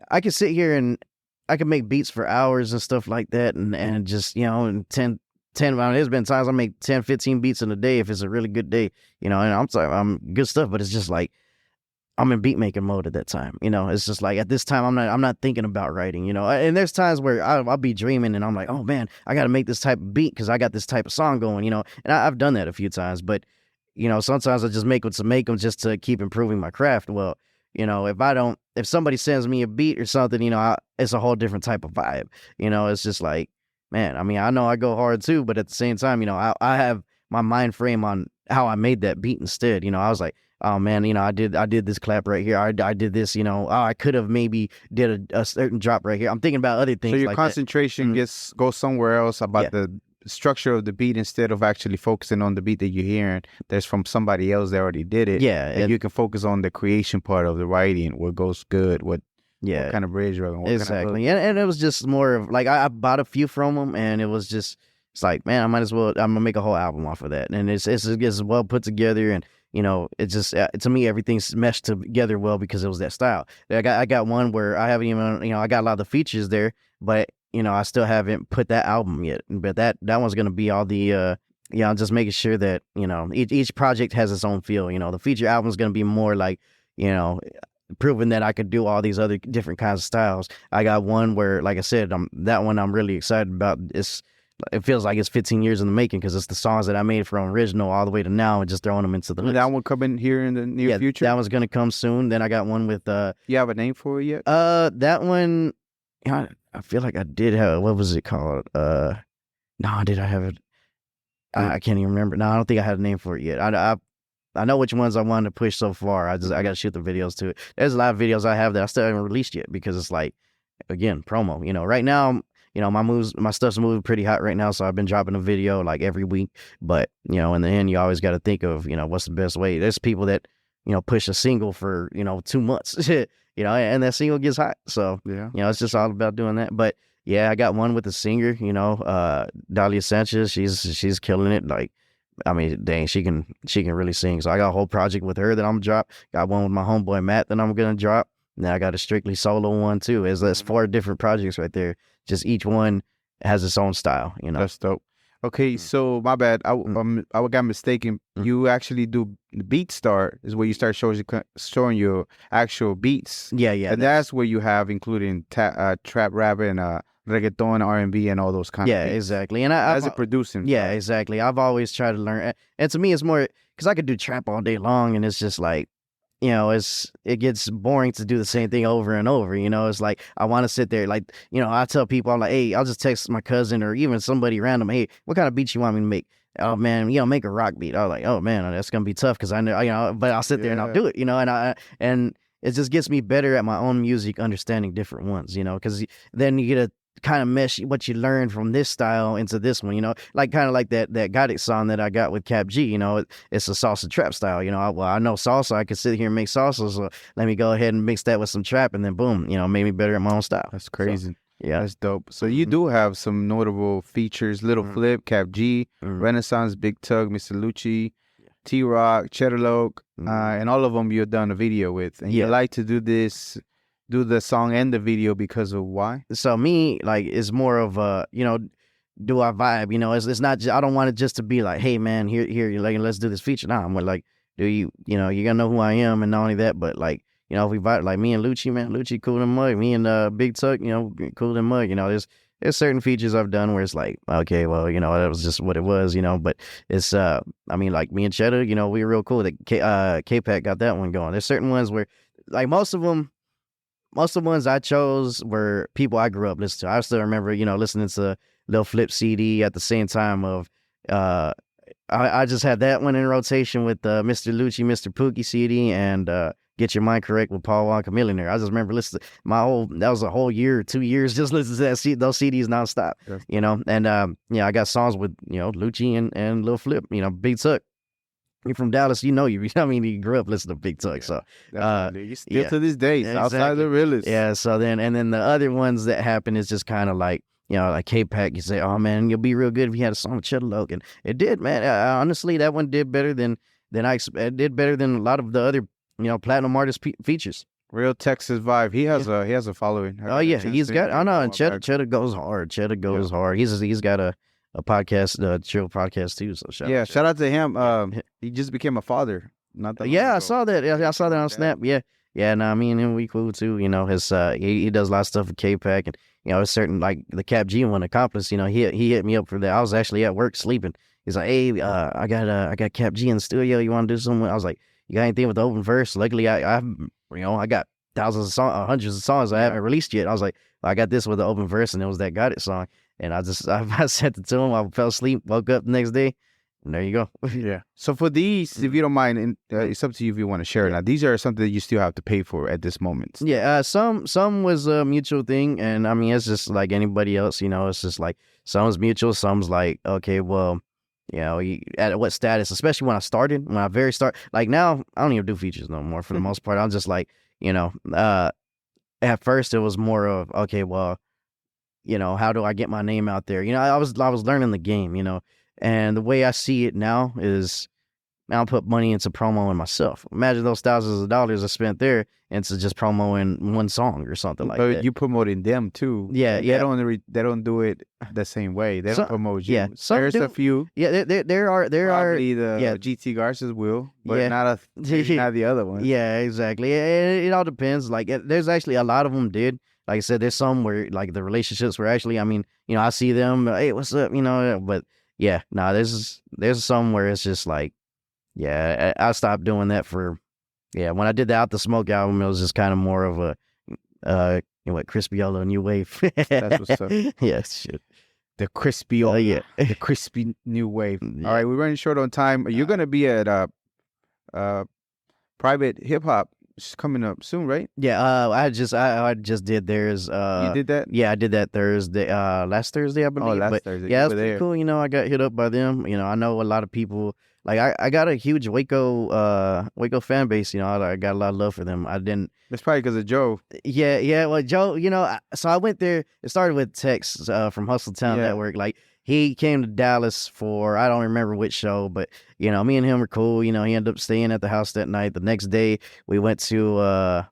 Speaker 1: I could sit here and I could make beats for hours and stuff like that, and just in 10, there's been times I make 10, 15 beats in a day if it's a really good day, and I'm good stuff, but it's just like I'm in beat making mode at that time. It's just like at this time I'm not thinking about writing, and there's times where I'll be dreaming and I'm like, oh man, I got to make this type of beat because I got this type of song going, and I've done that a few times, but sometimes I just make them just to keep improving my craft. Well, if somebody sends me a beat or something, it's a whole different type of vibe. It's just like, man, I mean, I know I go hard too, but at the same time, I have my mind frame on how I made that beat instead. I was like, oh man, I did this clap right here. I did this, I could have maybe did a certain drop right here. I'm thinking about other things.
Speaker 2: So your
Speaker 1: like
Speaker 2: concentration goes somewhere else about the structure of the beat instead of actually focusing on the beat that you're hearing. That's from somebody else that already did it.
Speaker 1: Yeah.
Speaker 2: And you can focus on the creation part of the writing, what goes good, what kind of bridge you're on.
Speaker 1: Exactly. And it was just more of like I bought a few from them, and it was just it's like, man, I'm gonna make a whole album off of that. And it's well put together, and it just to me everything's meshed together well because it was that style. I got one where I haven't even I got a lot of the features there, but I still haven't put that album yet. But that one's gonna be all the I'm just making sure that each project has its own feel. The feature album's gonna be more like proving that I could do all these other different kinds of styles. I got one where, like I said, that one I'm really excited about. It feels like it's 15 years in the making because it's the songs that I made from original all the way to now and just throwing them into the hooks.
Speaker 2: That one coming here in the near future?
Speaker 1: That one's going to come soon. Then I got one with...
Speaker 2: you have a name for it yet?
Speaker 1: That one, I feel like I did have... What was it called? No, did I have it? I can't even remember. No, I don't think I had a name for it yet. I know which ones I wanted to push so far. I got to shoot the videos to it. There's a lot of videos I have that I still haven't released yet because it's like, again, promo. Right now, my stuff's moving pretty hot right now, so I've been dropping a video like every week. But, in the end, you always got to think of, what's the best way. There's people that, push a single for, 2 months, and that single gets hot. So, it's just all about doing that. But, yeah, I got one with the singer, Dalia Sanchez. She's killing it. Like, I mean, dang, she can really sing. So I got a whole project with her that I'm gonna drop. Got one with my homeboy Matt that I'm gonna drop. And then I got a strictly solo one too. That's 4 different projects right there. Just each one has its own style.
Speaker 2: That's dope. Okay, so my bad. I got mistaken. You actually do Beat Star is where you start showing your actual beats.
Speaker 1: Yeah, yeah.
Speaker 2: And that's where you have including trap rap and reggaeton, R&B, and all those kind of beats.
Speaker 1: Exactly. And
Speaker 2: as a producing.
Speaker 1: Yeah, exactly. I've always tried to learn, and to me, it's more because I could do trap all day long, and it's just like, it gets boring to do the same thing over and over. It's like I want to sit there, like, I tell people, I'm like, hey, I'll just text my cousin or even somebody random, hey, what kind of beat you want me to make? Oh man, make a rock beat. I was like, oh man, that's gonna be tough because I know, but I'll sit there and I'll do it, and it just gets me better at my own music, understanding different ones, because then you get to kind of mesh what you learn from this style into this one, like kind of like that Got It song that I got with Kap G, it's a salsa trap style, I know salsa, I could sit here and make salsa, so let me go ahead and mix that with some trap, and then boom, made me better at my own style.
Speaker 2: That's crazy.
Speaker 1: So, yeah,
Speaker 2: that's dope. So you do have some notable features: Lil Flip, Kap G, Renizance, Big Tug, Mr. Lucci, T-Rock, Chedda Loc, and all of them you've done a video with, and you like to do the song and the video because of why? So
Speaker 1: me, like, it's more of do I vibe? It's not just, I don't want it just to be like, hey man, here, like, let's do this feature. Nah, I'm like, do you you're gonna know who I am, and not only that, but like, if we vibe, like me and Lucci, man, Lucci cool and mug, me and Big Tuck, cool and mug. There's certain features I've done where it's like, okay, well, that was just what it was, but it's like me and Chedda, we were real cool. That K-Pack got that one going. There's certain ones where, like, most of the ones I chose were people I grew up listening to. I still remember, listening to Lil Flip CD at the same time of, I just had that one in rotation with Mr. Lucci, Mr. Pookie CD, and Get Your Mind Correct with Paul Walker Millionaire. I just remember listening that was a whole year, 2 years, just listening to those CDs nonstop, and I got songs with, Lucci and Lil Flip, Big Tuck. You're from Dallas, you grew up listening to Big Tuck, so
Speaker 2: you still to this day, outside the realest.
Speaker 1: Yeah, so then the other ones that happen is just kind of like, like K-Pack, you say, oh man, you'll be real good if you had a song with Chedda Loc, and it did, man. Honestly, that one did better than it did better than a lot of the other, platinum artist features.
Speaker 2: Real Texas vibe. He has a following.
Speaker 1: Oh yeah, he's got. I know, and Chedda goes hard. Chedda goes hard. He's got a podcast, chill podcast too. So
Speaker 2: shout out to him. He just became a father. Not that.
Speaker 1: Yeah, I saw that. I saw that on Snap. Yeah. Nah, me and him, we cool too. His he does a lot of stuff with K-Pack, and it's certain, like the Kap G one, Accomplice. He hit me up for that. I was actually at work sleeping. He's like, hey, I got Kap G in the studio. You want to do something? I was like, you got anything with the open verse? Luckily, I got thousands of songs, hundreds of songs I haven't released yet. I was like, I got this with the open verse, and it was that Got It song. And I sent it to him. I fell asleep, woke up the next day, and there you go.
Speaker 2: Yeah. So for these, if you don't mind, and it's up to you if you want to share it. Now, these are something that you still have to pay for at this moment.
Speaker 1: Yeah. Some was a mutual thing, and it's just like anybody else. It's just like some's mutual, some's like, okay, well, at what status? Especially when I very start. Like now, I don't even do features no more for the most part. I'm just like, at first it was more of, okay, well, how do I get my name out there? I was learning the game, and the way I see it now is, I'll put money into promoing myself. Imagine those thousands of dollars I spent there into just promoting one song or something like that.
Speaker 2: But you promoting them too.
Speaker 1: Yeah.
Speaker 2: They don't do it the same way. They don't promote you.
Speaker 1: Yeah,
Speaker 2: there's a few.
Speaker 1: Yeah, there are.
Speaker 2: Probably the GT Garces will, but not the other one.
Speaker 1: Yeah, exactly. It all depends. Like, there's actually a lot of them did. Like I said, there's some where, like, the relationships were actually, I see them, hey, what's up, but yeah, there's some where it's just like, yeah, I stopped doing that when I did the Out the Smoke album, it was just kind of more of a, Crispyola New Wave.
Speaker 2: That's what's up.
Speaker 1: Yeah, shit.
Speaker 2: The Crispyola, the crispy new wave. Yeah. All right, we're running short on time. You're going to be at Private Hip Hop. It's coming up soon, right?
Speaker 1: Yeah, I just did theirs.
Speaker 2: You did that?
Speaker 1: Yeah, I did that Thursday, last Thursday, I believe.
Speaker 2: Oh, Thursday.
Speaker 1: Yeah, it's pretty cool. I got hit up by them. I know a lot of people. Like, I got a huge Waco fan base. I got a lot of love for them. I didn't.
Speaker 2: That's probably because of Joe.
Speaker 1: Yeah. Well, Joe, so I went there. It started with Tex from Hustle Town Network. Like, he came to Dallas for, I don't remember which show, but, me and him were cool. He ended up staying at the house that night. The next day, we went to,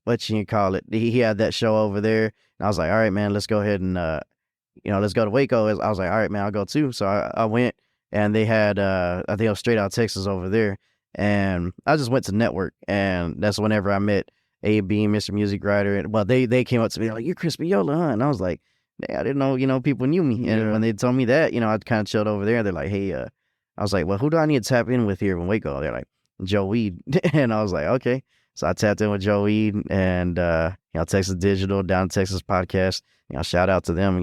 Speaker 1: what you call it? He had that show over there. And I was like, all right, man, let's go ahead and, let's go to Waco. I was like, all right, man, I'll go too. So I went, and they had, I think it was Straight Outta Texas over there. And I just went to network, and that's whenever I met A.B., Mr. Music Writer. And, well, they came up to me like, you're Crispyola, huh? And I was like, I didn't know, people knew me. And when they told me that, I kind of chilled over there. They're like, hey, I was like, well, who do I need to tap in with here in Waco? They're like, Joe Weed. And I was like, okay. So I tapped in with Joe Weed and, Texas Digital, Down Texas Podcast. Shout out to them.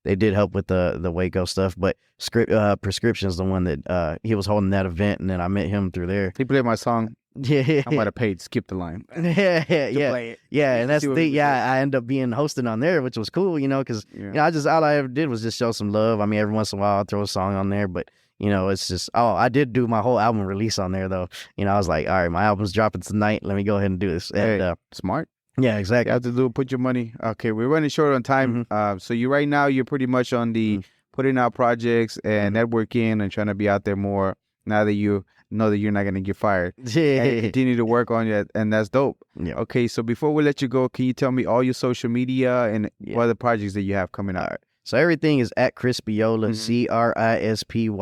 Speaker 1: They did help with the Waco stuff, but Prescription's the one that he was holding that event, and then I met him through there.
Speaker 2: He played my song.
Speaker 1: Yeah,
Speaker 2: I might have paid to skip the line.
Speaker 1: Yeah,
Speaker 2: play it.
Speaker 1: Yeah, and that's the thing. Yeah, I ended up being hosting on there, which was cool, because all I ever did was just show some love. I mean, every once in a while I'll throw a song on there, but it's just I did do my whole album release on there though. I was like, all right, my album's dropping tonight. Let me go ahead and do this. And,
Speaker 2: smart.
Speaker 1: Yeah, exactly.
Speaker 2: You have to put your money. Okay, we're running short on time. So you're pretty much on the putting out projects and networking and trying to be out there more now that you know that you're not going to get fired.
Speaker 1: Yeah.
Speaker 2: And continue to work on it, and that's dope.
Speaker 1: Yeah.
Speaker 2: Okay, so before we let you go, can you tell me all your social media and what other projects that you have coming out?
Speaker 1: All right. So everything is at Crispyola,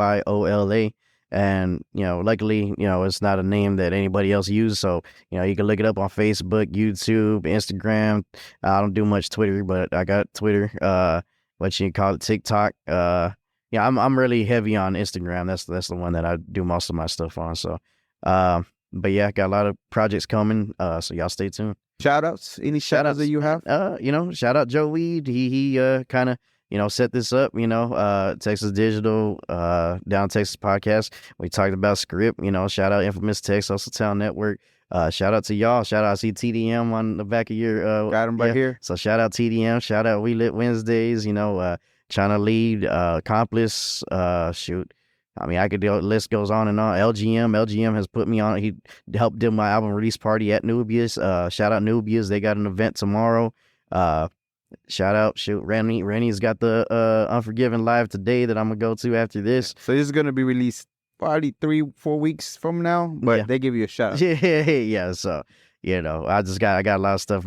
Speaker 1: Crispyola. And, luckily, it's not a name that anybody else uses. So, you can look it up on Facebook, YouTube, Instagram. I don't do much Twitter, but I got Twitter. What you call it, TikTok. I'm really heavy on Instagram. That's the one that I do most of my stuff on. So, but yeah, I got a lot of projects coming. So y'all stay tuned.
Speaker 2: Shout outs? Any shout outs that you have?
Speaker 1: Shout out Joe Weed. He kind of, set this up, Texas Digital, Down Texas Podcast. We talked about script, shout out Infamous Tex, also Town Network. Shout out to y'all. Shout out, I see TDM on the back of your,
Speaker 2: got him right here.
Speaker 1: So shout out TDM, shout out We Lit Wednesdays, trying to lead, Accomplice, shoot. I mean, the list goes on and on. LGM has put me on. He helped do my album release party at Nubius. Shout out Nubius. They got an event tomorrow. Shout out, Renny's got the Unforgiven live today that I'm gonna go to after this.
Speaker 2: So this is gonna be released probably 3-4 weeks from now, but they give you a shout out.
Speaker 1: Yeah. So I got a lot of stuff.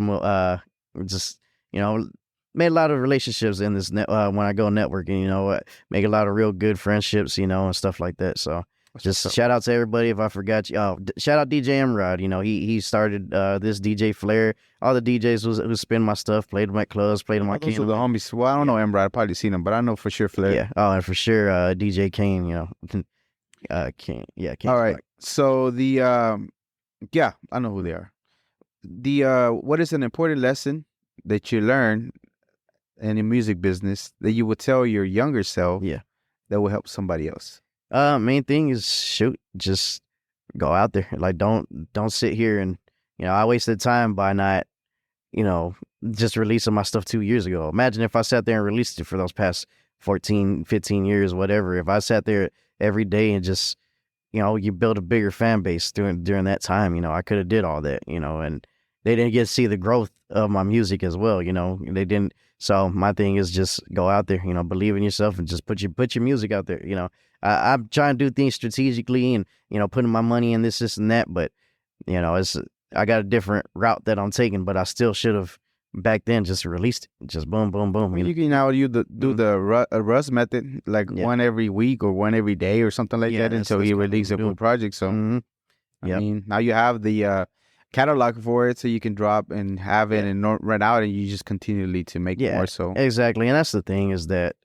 Speaker 1: Made a lot of relationships in this when I go networking. Make a lot of real good friendships, and stuff like that. So. Just shout out to everybody if I forgot you. Oh, shout out DJ Emrod. He started this DJ Flair. All the DJs who spin my stuff, played in my clubs, played in my
Speaker 2: camp. So the homies. Well, I don't know Emrod. I've probably seen him, but I know for sure Flair.
Speaker 1: Yeah. Oh, and for sure DJ Kane. Kane. Yeah. Kane.
Speaker 2: All right. So the I know who they are. The what is an important lesson that you learn in the music business that you would tell your younger self?
Speaker 1: Yeah.
Speaker 2: That will help somebody else.
Speaker 1: Main thing is just go out there. Like don't sit here and I wasted time by not just releasing my stuff 2 years ago. Imagine if I sat there and released it for those past 14, 15 years, whatever. If I sat there every day and just you build a bigger fan base during that time, I could have did all that, and they didn't get to see the growth of my music as well, they didn't. So my thing is just go out there, believe in yourself and just put your music out there. I'm trying to do things strategically and, putting my money in this and that. But, I got a different route that I'm taking, but I still should have back then just released it. Just boom, boom, boom.
Speaker 2: You can now do the Russ method, like one every week or one every day or something like that until you release a full project. So, I mean, now you have the catalog for it so you can drop and have it and run out and you just continually to make more. So
Speaker 1: exactly. And that's the thing is that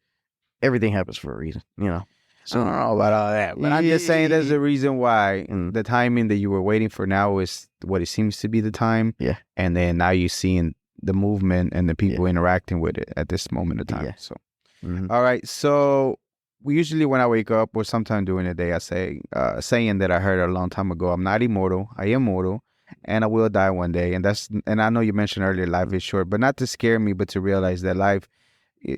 Speaker 1: everything happens for a reason,
Speaker 2: So I don't know about all that, but I'm just saying there's a reason why the timing that you were waiting for now is what it seems to be the time.
Speaker 1: Yeah.
Speaker 2: And then now you're seeing the movement and the people interacting with it at this moment of time. Yeah. So, all right. So we usually, when I wake up or sometime during the day, I say a saying that I heard a long time ago: I'm not immortal, I am mortal, and I will die one day. And I know you mentioned earlier, life is short, but not to scare me, but to realize that life,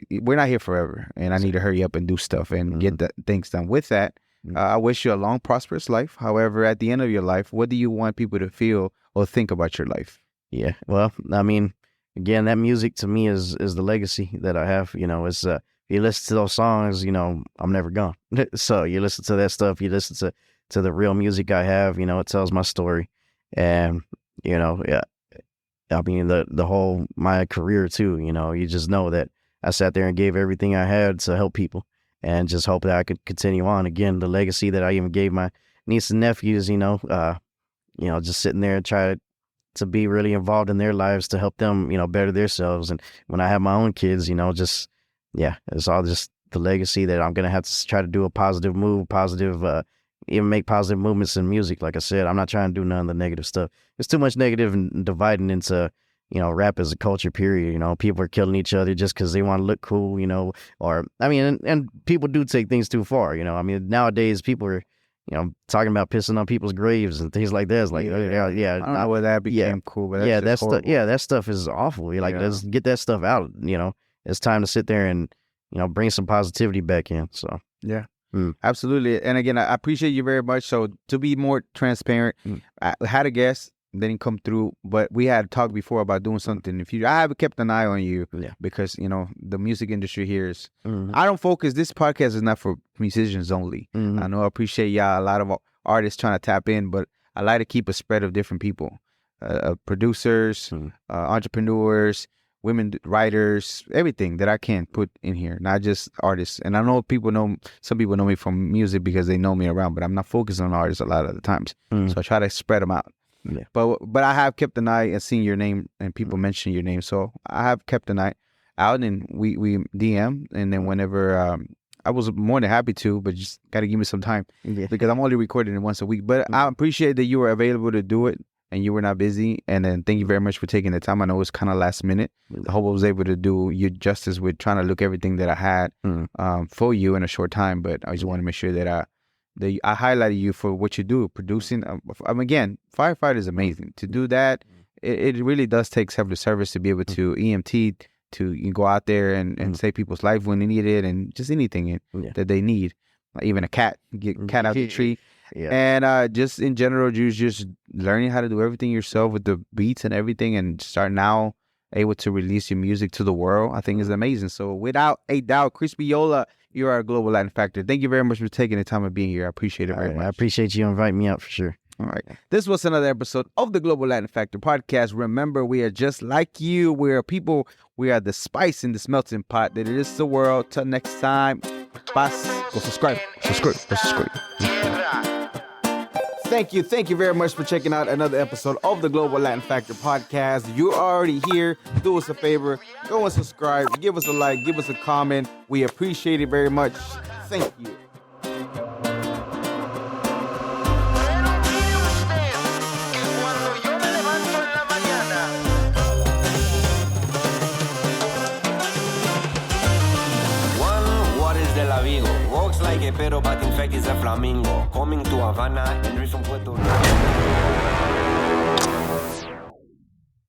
Speaker 2: we're not here forever, and I need to hurry up and do stuff and get the things done. With that, I wish you a long, prosperous life. However, at the end of your life, what do you want people to feel or think about your life?
Speaker 1: Yeah, well, I mean, again, that music to me is the legacy that I have. It's if you listen to those songs, I'm never gone. So you listen to that stuff, you listen to the real music I have. It tells my story, and I mean the whole my career too. You just know that I sat there and gave everything I had to help people and just hope that I could continue on. Again, the legacy that I even gave my niece and nephews, just sitting there and try to be really involved in their lives to help them, better themselves. And when I have my own kids, it's all just the legacy that I'm going to have to try to do a positive move, even make positive movements in music. Like I said, I'm not trying to do none of the negative stuff. There's too much negative and dividing into, rap as a culture, period. People are killing each other just because they want to look cool, and people do take things too far, nowadays people are, talking about pissing on people's graves and things like that. It's like, yeah.
Speaker 2: I don't know whether that became cool, but
Speaker 1: that stuff is awful. Like, let's get that stuff out. It's time to sit there and, bring some positivity back in. So,
Speaker 2: yeah. Absolutely. And again, I appreciate you very much. So to be more transparent, I had a guest, didn't come through, but we had talked before about doing something in the future. I have kept an eye on you because, the music industry here is, I don't focus, this podcast is not for musicians only. I know I appreciate y'all, a lot of artists trying to tap in, but I like to keep a spread of different people, producers, entrepreneurs, women writers, everything that I can put in here, not just artists. And I know some people know me from music because they know me around, but I'm not focused on artists a lot of the times. So I try to spread them out. Yeah. But I have kept an eye and seen your name and people mention your name. So I have kept an eye out and we DM. And then whenever I was more than happy to, but just got to give me some time because I'm only recording it once a week. But I appreciate that you were available to do it. And you were not busy. And then thank you very much for taking the time. I know it was kind of last minute. I hope I was able to do you justice with trying to look everything that I had for you in a short time. But I just want to make sure that I highlighted you for what you do, producing. Again, Firefighter is amazing. To do that, it really does take selfless service to be able to EMT, to go out there and save people's life when they need it and just anything that they need. Like even a cat, get cat out the tree. Yeah. And just in general, you're just learning how to do everything yourself with the beats and everything and start now able to release your music to the world, I think is amazing. So without a doubt, Crispyola, you are a global Latin factor. Thank you very much for taking the time of being here. I appreciate it very much.
Speaker 1: I appreciate you inviting me out for sure.
Speaker 2: All right. This was another episode of the Global Latin Factor podcast. Remember, we are just like you. We are people. We are the spice in this melting pot that it is the world. Till next time, paz. Go subscribe. Thank you very much for checking out another episode of the Global Latin Factor podcast. You're already here. Do us a favor. Go and subscribe. Give us a like. Give us a comment. We appreciate it very much. Thank you.
Speaker 3: Walks like a pero but in fact is a flamingo. Coming to Havana and from Puerto Rico.